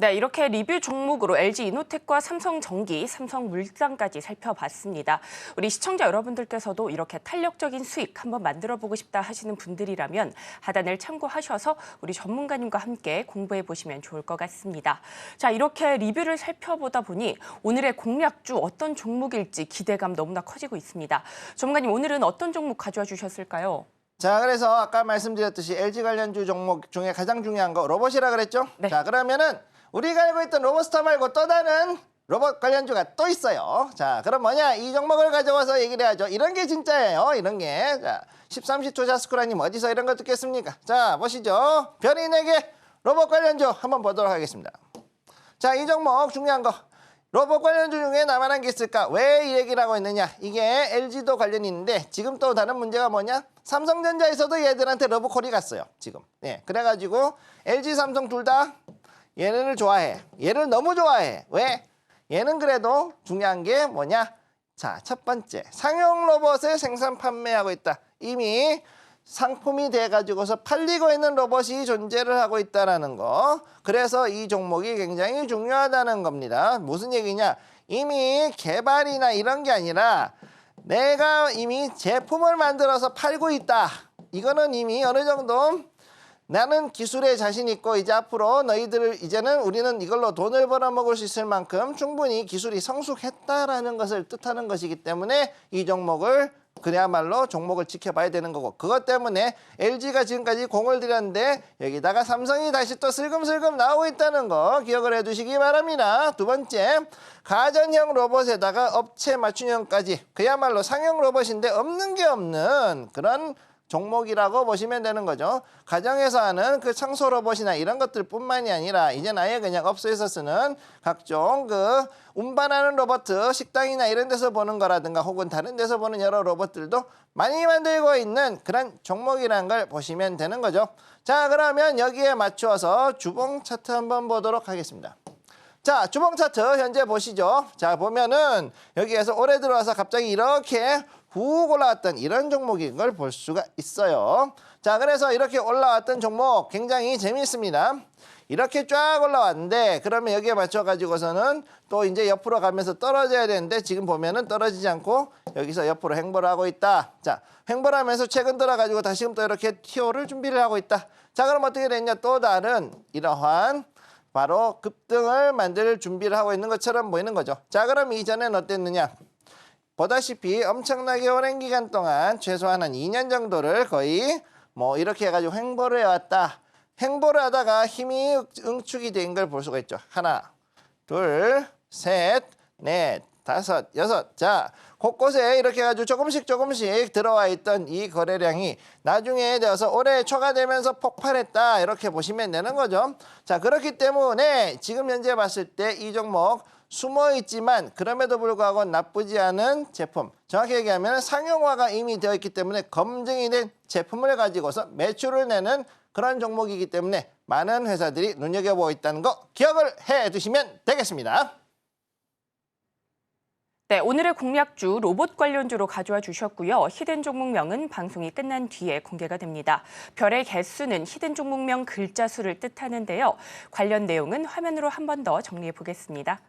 네, 이렇게 리뷰 종목으로 LG이노텍과 삼성전기, 삼성물산까지 살펴봤습니다. 우리 시청자 여러분들께서도 이렇게 탄력적인 수익 한번 만들어보고 싶다 하시는 분들이라면 하단을 참고하셔서 우리 전문가님과 함께 공부해 보시면 좋을 것 같습니다. 자, 이렇게 리뷰를 살펴보다 보니 오늘의 공략주 어떤 종목일지 기대감 너무나 커지고 있습니다. 전문가님, 오늘은 어떤 종목 가져와 주셨을까요? 자, 그래서 아까 말씀드렸듯이 LG 관련주 종목 중에 가장 중요한 거 로봇이라 그랬죠? 네. 자, 그러면은 우리가 알고 있던 로봇스타 말고 또 다른 로봇 관련주가 또 있어요. 자, 그럼 뭐냐? 이 종목을 가져와서 얘기를 해야죠. 이런 게 진짜예요. 이런 게. 자, 13시 투자스쿨아님 어디서 이런 거 듣겠습니까? 자, 보시죠. 별인에게 로봇 관련주 한번 보도록 하겠습니다. 자, 이 종목 중요한 거. 로봇 관련주 중에 나만한 게 있을까? 왜 이 얘기를 하고 있느냐? 이게 LG도 관련이 있는데 지금 또 다른 문제가 뭐냐? 삼성전자에서도 얘들한테 러브콜이 갔어요. 지금. 네, 그래가지고 LG, 삼성 둘 다 얘를 좋아해. 얘를 너무 좋아해. 왜? 얘는 그래도 중요한 게 뭐냐? 자, 첫 번째. 상용 로봇을 생산 판매하고 있다. 이미 상품이 돼가지고서 팔리고 있는 로봇이 존재를 하고 있다는 거. 그래서 이 종목이 굉장히 중요하다는 겁니다. 무슨 얘기냐? 이미 개발이나 이런 게 아니라 내가 이미 제품을 만들어서 팔고 있다. 이거는 이미 어느 정도 나는 기술에 자신 있고 이제 앞으로 너희들 이제는 우리는 이걸로 돈을 벌어먹을 수 있을 만큼 충분히 기술이 성숙했다라는 것을 뜻하는 것이기 때문에 이 종목을 그야말로 종목을 지켜봐야 되는 거고 그것 때문에 LG가 지금까지 공을 들였는데 여기다가 삼성이 다시 또 슬금슬금 나오고 있다는 거 기억을 해두시기 바랍니다. 두 번째, 가전형 로봇에다가 업체 맞춤형까지 그야말로 상용 로봇인데 없는 게 없는 그런 종목이라고 보시면 되는 거죠. 가정에서 하는 그 청소 로봇이나 이런 것들 뿐만이 아니라 이제 아예 그냥 업소에서 쓰는 각종 그 운반하는 로봇, 식당이나 이런 데서 보는 거라든가 혹은 다른 데서 보는 여러 로봇들도 많이 만들고 있는 그런 종목이라는 걸 보시면 되는 거죠. 자, 그러면 여기에 맞추어서 주봉 차트 한번 보도록 하겠습니다. 자, 주봉 차트 현재 보시죠. 자, 보면은 여기에서 올해 들어와서 갑자기 이렇게 훅 올라왔던 이런 종목인 걸 볼 수가 있어요. 자, 그래서 이렇게 올라왔던 종목 굉장히 재미있습니다. 이렇게 쫙 올라왔는데 그러면 여기에 맞춰가지고서는 또 이제 옆으로 가면서 떨어져야 되는데 지금 보면은 떨어지지 않고 여기서 옆으로 횡보를 하고 있다. 자, 횡보를 하면서 최근 들어가지고 다시금 또 이렇게 TO를 준비를 하고 있다. 자, 그럼 어떻게 됐냐? 또 다른 이러한 바로 급등을 만들 준비를 하고 있는 것처럼 보이는 거죠. 자, 그럼 이전엔 어땠느냐? 보다시피 엄청나게 오랜 기간 동안 최소한 한 2년 정도를 거의 뭐 이렇게 해가지고 횡보를 해왔다. 횡보를 하다가 힘이 응축이 된 걸 볼 수가 있죠. 하나, 둘, 셋, 넷, 다섯, 여섯. 자, 곳곳에 이렇게 해가지고 조금씩 들어와 있던 이 거래량이 나중에 되어서 올해 초가 되면서 폭발했다. 이렇게 보시면 되는 거죠. 자, 그렇기 때문에 지금 현재 봤을 때 이 종목 숨어 있지만 그럼에도 불구하고 나쁘지 않은 제품, 정확히 얘기하면 상용화가 이미 되어 있기 때문에 검증이 된 제품을 가지고서 매출을 내는 그런 종목이기 때문에 많은 회사들이 눈여겨보고 있다는 거 기억을 해두시면 되겠습니다. 네, 오늘의 공략주 로봇 관련주로 가져와 주셨고요. 히든 종목명은 방송이 끝난 뒤에 공개가 됩니다. 별의 개수는 히든 종목명 글자 수를 뜻하는데요. 관련 내용은 화면으로 한 번 더 정리해 보겠습니다.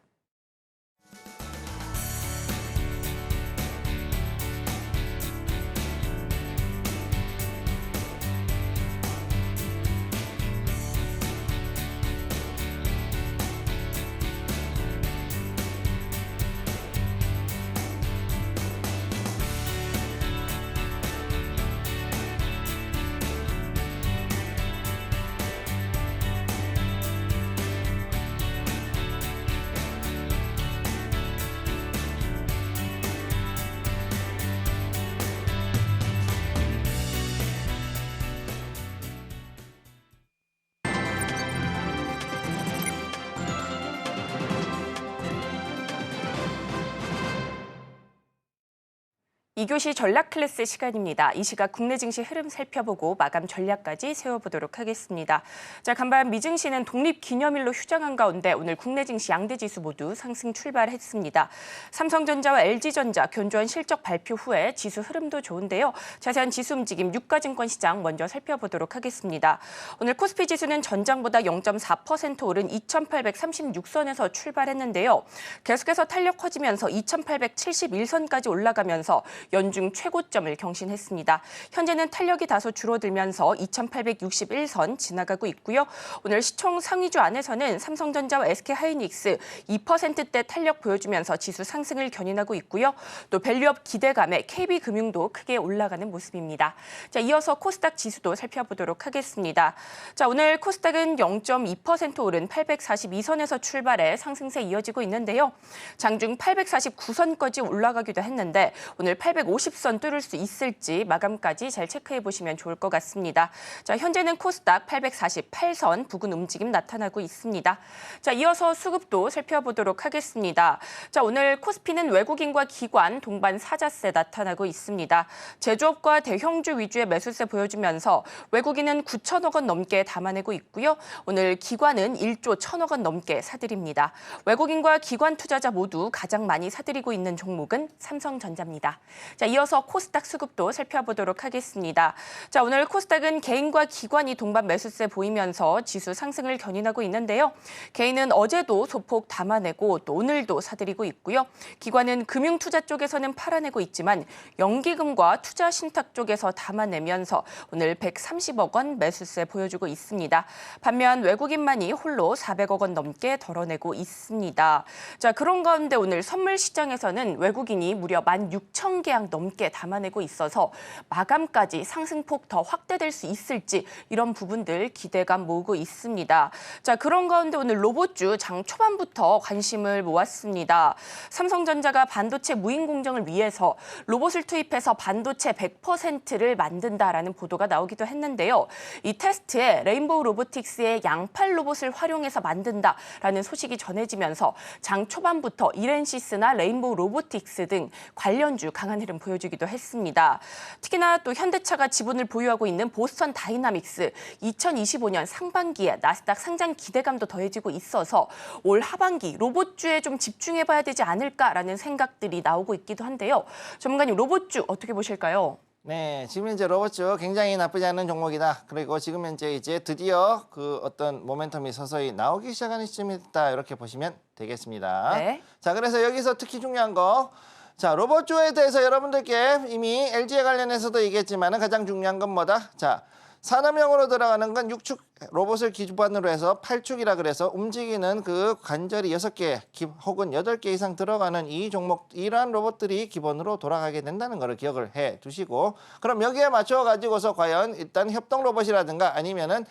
이교시 전략 클래스 시간입니다. 이 시각 국내 증시 흐름 살펴보고 마감 전략까지 세워보도록 하겠습니다. 자, 간밤 미증시는 독립기념일로 휴장한 가운데 오늘 국내 증시 양대 지수 모두 상승 출발했습니다. 삼성전자와 LG전자 견조한 실적 발표 후에 지수 흐름도 좋은데요. 자세한 지수 움직임 유가증권 시장 먼저 살펴보도록 하겠습니다. 오늘 코스피 지수는 전장보다 0.4% 오른 2,836선에서 출발했는데요. 계속해서 탄력 커지면서 2,871선까지 올라가면서 연중 최고점을 경신했습니다. 현재는 탄력이 다소 줄어들면서 2,861선 지나가고 있고요. 오늘 시총 상위주 안에서는 삼성전자와 SK하이닉스 2%대 탄력 보여주면서 지수 상승을 견인하고 있고요. 또 밸류업 기대감에 KB금융도 크게 올라가는 모습입니다. 자, 이어서 코스닥 지수도 살펴보도록 하겠습니다. 자, 오늘 코스닥은 0.2% 오른 842선에서 출발해 상승세 이어지고 있는데요. 장중 849선까지 올라가기도 했는데 오늘 850선 뚫을 수 있을지 마감까지 잘 체크해 보시면 좋을 것 같습니다. 자, 현재는 코스닥 848선 부근 움직임 나타나고 있습니다. 자, 이어서 수급도 살펴보도록 하겠습니다. 자, 오늘 코스피는 외국인과 기관 동반 사자세 나타나고 있습니다. 제조업과 대형주 위주의 매수세 보여주면서 외국인은 9천억 원 넘게 담아내고 있고요. 오늘 기관은 1조 1천억 원 넘게 사들입니다. 외국인과 기관 투자자 모두 가장 많이 사들이고 있는 종목은 삼성전자입니다. 자, 이어서 코스닥 수급도 살펴보도록 하겠습니다. 자, 오늘 코스닥은 개인과 기관이 동반 매수세 보이면서 지수 상승을 견인하고 있는데요. 개인은 어제도 소폭 담아내고 또 오늘도 사들이고 있고요. 기관은 금융투자 쪽에서는 팔아내고 있지만 연기금과 투자 신탁 쪽에서 담아내면서 오늘 130억 원 매수세 보여주고 있습니다. 반면 외국인만이 홀로 400억 원 넘게 덜어내고 있습니다. 자, 그런 가운데 오늘 선물 시장에서는 외국인이 무려 16,000계약 넘게 담아내고 있어서 마감까지 상승폭 더 확대될 수 있을지 이런 부분들 기대감 모으고 있습니다. 자, 그런 가운데 오늘 로봇주 장 초반부터 관심을 모았습니다. 삼성전자가 반도체 무인 공정을 위해서 로봇을 투입해서 반도체 100%를 만든다라는 보도가 나오기도 했는데요. 이 테스트에 레인보우 로보틱스의 양팔 로봇을 활용해서 만든다라는 소식이 전해지면서 장 초반부터 이렌시스나 레인보우 로보틱스 등 관련주 강한 흐름 보여주기도 했습니다. 특히나 또 현대차가 지분을 보유하고 있는 보스턴 다이나믹스 2025년 상반기에 나스닥 상장 기대감도 더해지고 있어서 올 하반기 로봇주에 좀 집중해봐야 되지 않을까라는 생각들이 나오고 있기도 한데요. 전문가님, 로봇주 어떻게 보실까요? 네, 지금 현재 로봇주 굉장히 나쁘지 않은 종목이다. 그리고 지금 현재 이제 드디어 그 어떤 모멘텀이 서서히 나오기 시작하는 시점이 됐다. 이렇게 보시면 되겠습니다. 네. 자, 그래서 여기서 특히 중요한 거. 자, 로봇주에 대해서 여러분들께 이미 LG에 관련해서도 얘기했지만 가장 중요한 건 뭐다? 자, 산업용으로 들어가는 건 6축 로봇을 기반으로 해서 8축이라 그래서 움직이는 그 관절이 6개 혹은 8개 이상 들어가는 이 종목, 이러한 로봇들이 기본으로 돌아가게 된다는 것을 기억을 해 두시고, 그럼 여기에 맞춰 가지고서 과연 일단 협동 로봇이라든가 아니면은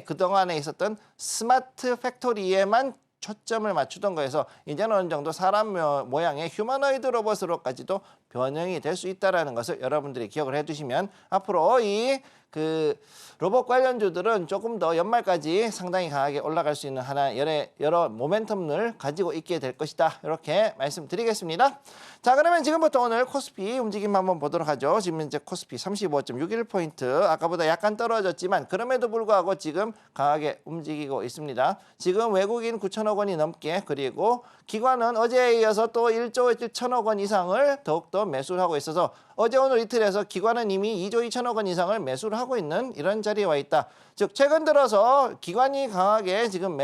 그동안에 있었던 스마트 팩토리에만 초점을 맞추던 거에서 이제는 어느 정도 사람 모양의 휴머노이드 로봇으로까지도 변형이 될 수 있다는 것을 여러분들이 기억을 해두시면 앞으로 이 로봇 관련주들은 조금 더 연말까지 상당히 강하게 올라갈 수 있는 여러 모멘텀을 가지고 있게 될 것이다. 이렇게 말씀드리겠습니다. 자, 그러면 지금부터 오늘 코스피 움직임 한번 보도록 하죠. 지금 현재 코스피 35.61포인트, 아까보다 약간 떨어졌지만 그럼에도 불구하고 지금 강하게 움직이고 있습니다. 지금 외국인 9천억 원이 넘게, 그리고 기관은 어제에 이어서 또 1조 1천억 원 이상을 더욱더 매수를 하고 있어서 어제 오늘 이틀에서 기관은 이미 2조 2천억 원 이상을 매수를 하고 있는 이런 자리에 와 있다. 즉 최근 들어서 기관이 강하게 지금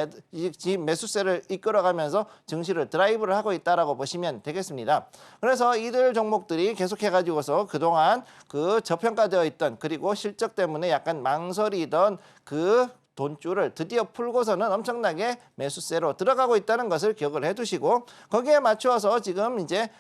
매수세를 이끌어가면서 증시를 드라이브를 하고 있다라고 보시면 되겠습니다. 그래서 이들 종목들이 계속해가지고서 그동안 그 저평가되어 있던, 그리고 실적 때문에 약간 망설이던 그 돈줄을 드디어 풀고서는 엄청나게 매수세로 들어가고 있다는 것을 기억을 해두시고, 거기에 맞추어서 지금 이제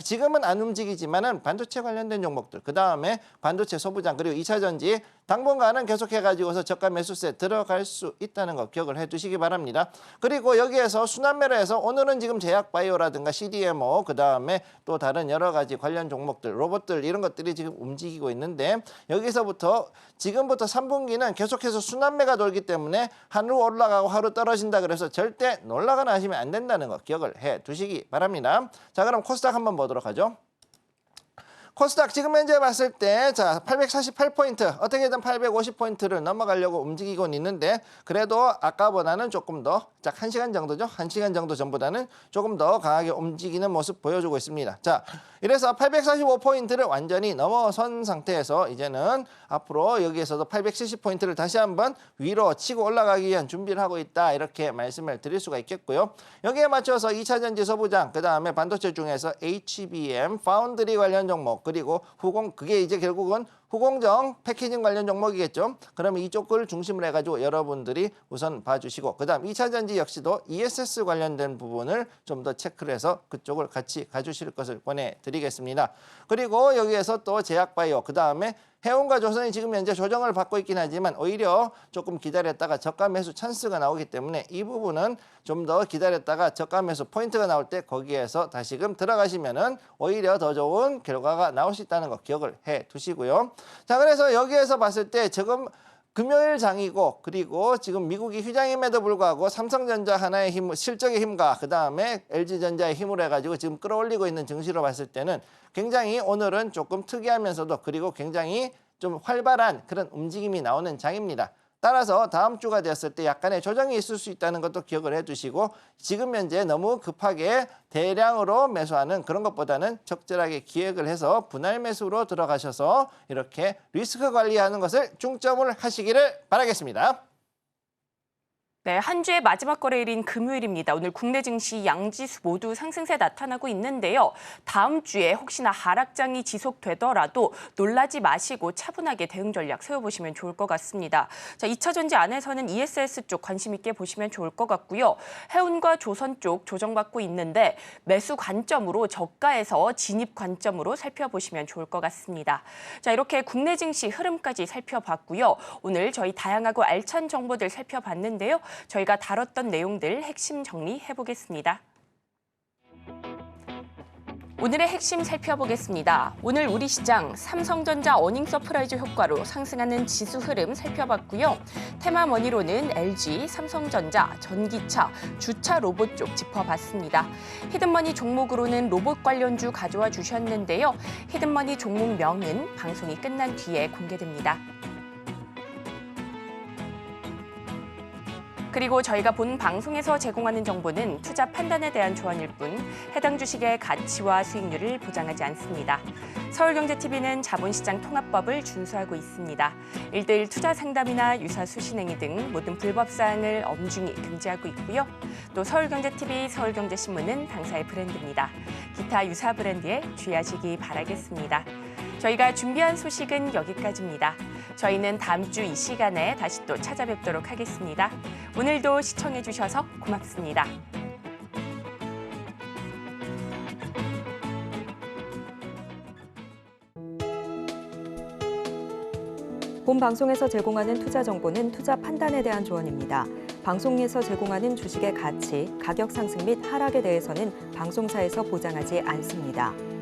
지금은 안 움직이지만은 반도체 관련된 종목들, 그 다음에 반도체 소부장, 그리고 2차 전지 당분간은 계속해가지고서 저가 매수세 들어갈 수 있다는 거 기억을 해두시기 바랍니다. 그리고 여기에서 순환매로 해서 오늘은 지금 제약바이오라든가 CDMO, 그 다음에 또 다른 여러 가지 관련 종목들, 로봇들 이런 것들이 지금 움직이고 있는데, 여기서부터 지금부터 3분기는 계속해서 순환매가 돌기 때문에 하루 올라가고 하루 떨어진다 그래서 절대 놀라거나 하시면 안 된다는 거 기억을 해두시기 바랍니다. 자, 그럼 코스닥 한번 보도록 하죠. 코스닥 지금 현재 봤을 때, 자, 848포인트, 어떻게든 850포인트를 넘어가려고 움직이고 있는데, 그래도 아까보다는 조금 더, 약 1시간 정도죠. 1시간 정도 전보다는 조금 더 강하게 움직이는 모습 보여주고 있습니다. 자, 이래서 845포인트를 완전히 넘어선 상태에서 이제는 앞으로 여기에서도 870포인트를 다시 한번 위로 치고 올라가기 위한 준비를 하고 있다. 이렇게 말씀을 드릴 수가 있겠고요. 여기에 맞춰서 2차 전지 소부장, 그 다음에 반도체 중에서 HBM, 파운드리 관련 종목, 그리고 그게 이제 결국은 후공정 패키징 관련 종목이겠죠. 그러면 이쪽을 중심으로 해가지고 여러분들이 우선 봐주시고, 그 다음 2차 전지 역시도 ESS 관련된 부분을 좀 더 체크를 해서 그쪽을 같이 가주실 것을 권해드리겠습니다. 그리고 여기에서 또 제약바이오, 그 다음에 해운과 조선이 지금 현재 조정을 받고 있긴 하지만 오히려 조금 기다렸다가 저가 매수 찬스가 나오기 때문에 이 부분은 좀 더 기다렸다가 저가 매수 포인트가 나올 때 거기에서 다시금 들어가시면은 오히려 더 좋은 결과가 나올 수 있다는 거 기억을 해 두시고요. 자, 그래서 여기에서 봤을 때 지금 금요일 장이고, 그리고 지금 미국이 휴장임에도 불구하고 삼성전자 하나의 힘, 실적의 힘과 그 다음에 LG전자의 힘으로 해가지고 지금 끌어올리고 있는 증시로 봤을 때는 굉장히 오늘은 조금 특이하면서도 그리고 굉장히 좀 활발한 그런 움직임이 나오는 장입니다. 따라서 다음 주가 되었을 때 약간의 조정이 있을 수 있다는 것도 기억을 해두시고, 지금 현재 너무 급하게 대량으로 매수하는 그런 것보다는 적절하게 기획을 해서 분할 매수로 들어가셔서 이렇게 리스크 관리하는 것을 중점을 하시기를 바라겠습니다. 네, 한 주의 마지막 거래일인 금요일입니다. 오늘 국내 증시 양지수 모두 상승세 나타나고 있는데요. 다음 주에 혹시나 하락장이 지속되더라도 놀라지 마시고 차분하게 대응 전략 세워보시면 좋을 것 같습니다. 자, 2차 전지 안에서는 ESS 쪽 관심 있게 보시면 좋을 것 같고요. 해운과 조선 쪽 조정받고 있는데 매수 관점으로 저가에서 진입 관점으로 살펴보시면 좋을 것 같습니다. 자, 이렇게 국내 증시 흐름까지 살펴봤고요. 오늘 저희 다양하고 알찬 정보들 살펴봤는데요. 저희가 다뤘던 내용들 핵심 정리해보겠습니다. 오늘의 핵심 살펴보겠습니다. 오늘 우리 시장 삼성전자 어닝 서프라이즈 효과로 상승하는 지수 흐름 살펴봤고요. 테마머니로는 LG, 삼성전자, 전기차, 주차 로봇 쪽 짚어봤습니다. 히든머니 종목으로는 로봇 관련주 가져와 주셨는데요. 히든머니 종목명은 방송이 끝난 뒤에 공개됩니다. 그리고 저희가 본 방송에서 제공하는 정보는 투자 판단에 대한 조언일 뿐 해당 주식의 가치와 수익률을 보장하지 않습니다. 서울경제TV는 자본시장 통합법을 준수하고 있습니다. 1:1 투자 상담이나 유사 수신행위 등 모든 불법 사항을 엄중히 금지하고 있고요. 또 서울경제TV, 서울경제신문은 당사의 브랜드입니다. 기타 유사 브랜드에 주의하시기 바라겠습니다. 저희가 준비한 소식은 여기까지입니다. 저희는 다음 주 이 시간에 다시 또 찾아뵙도록 하겠습니다. 오늘도 시청해주셔서 고맙습니다. 본 방송에서 제공하는 투자 정보는 투자 판단에 대한 조언입니다. 방송에서 제공하는 주식의 가치, 가격 상승 및 하락에 대해서는 방송사에서 보장하지 않습니다.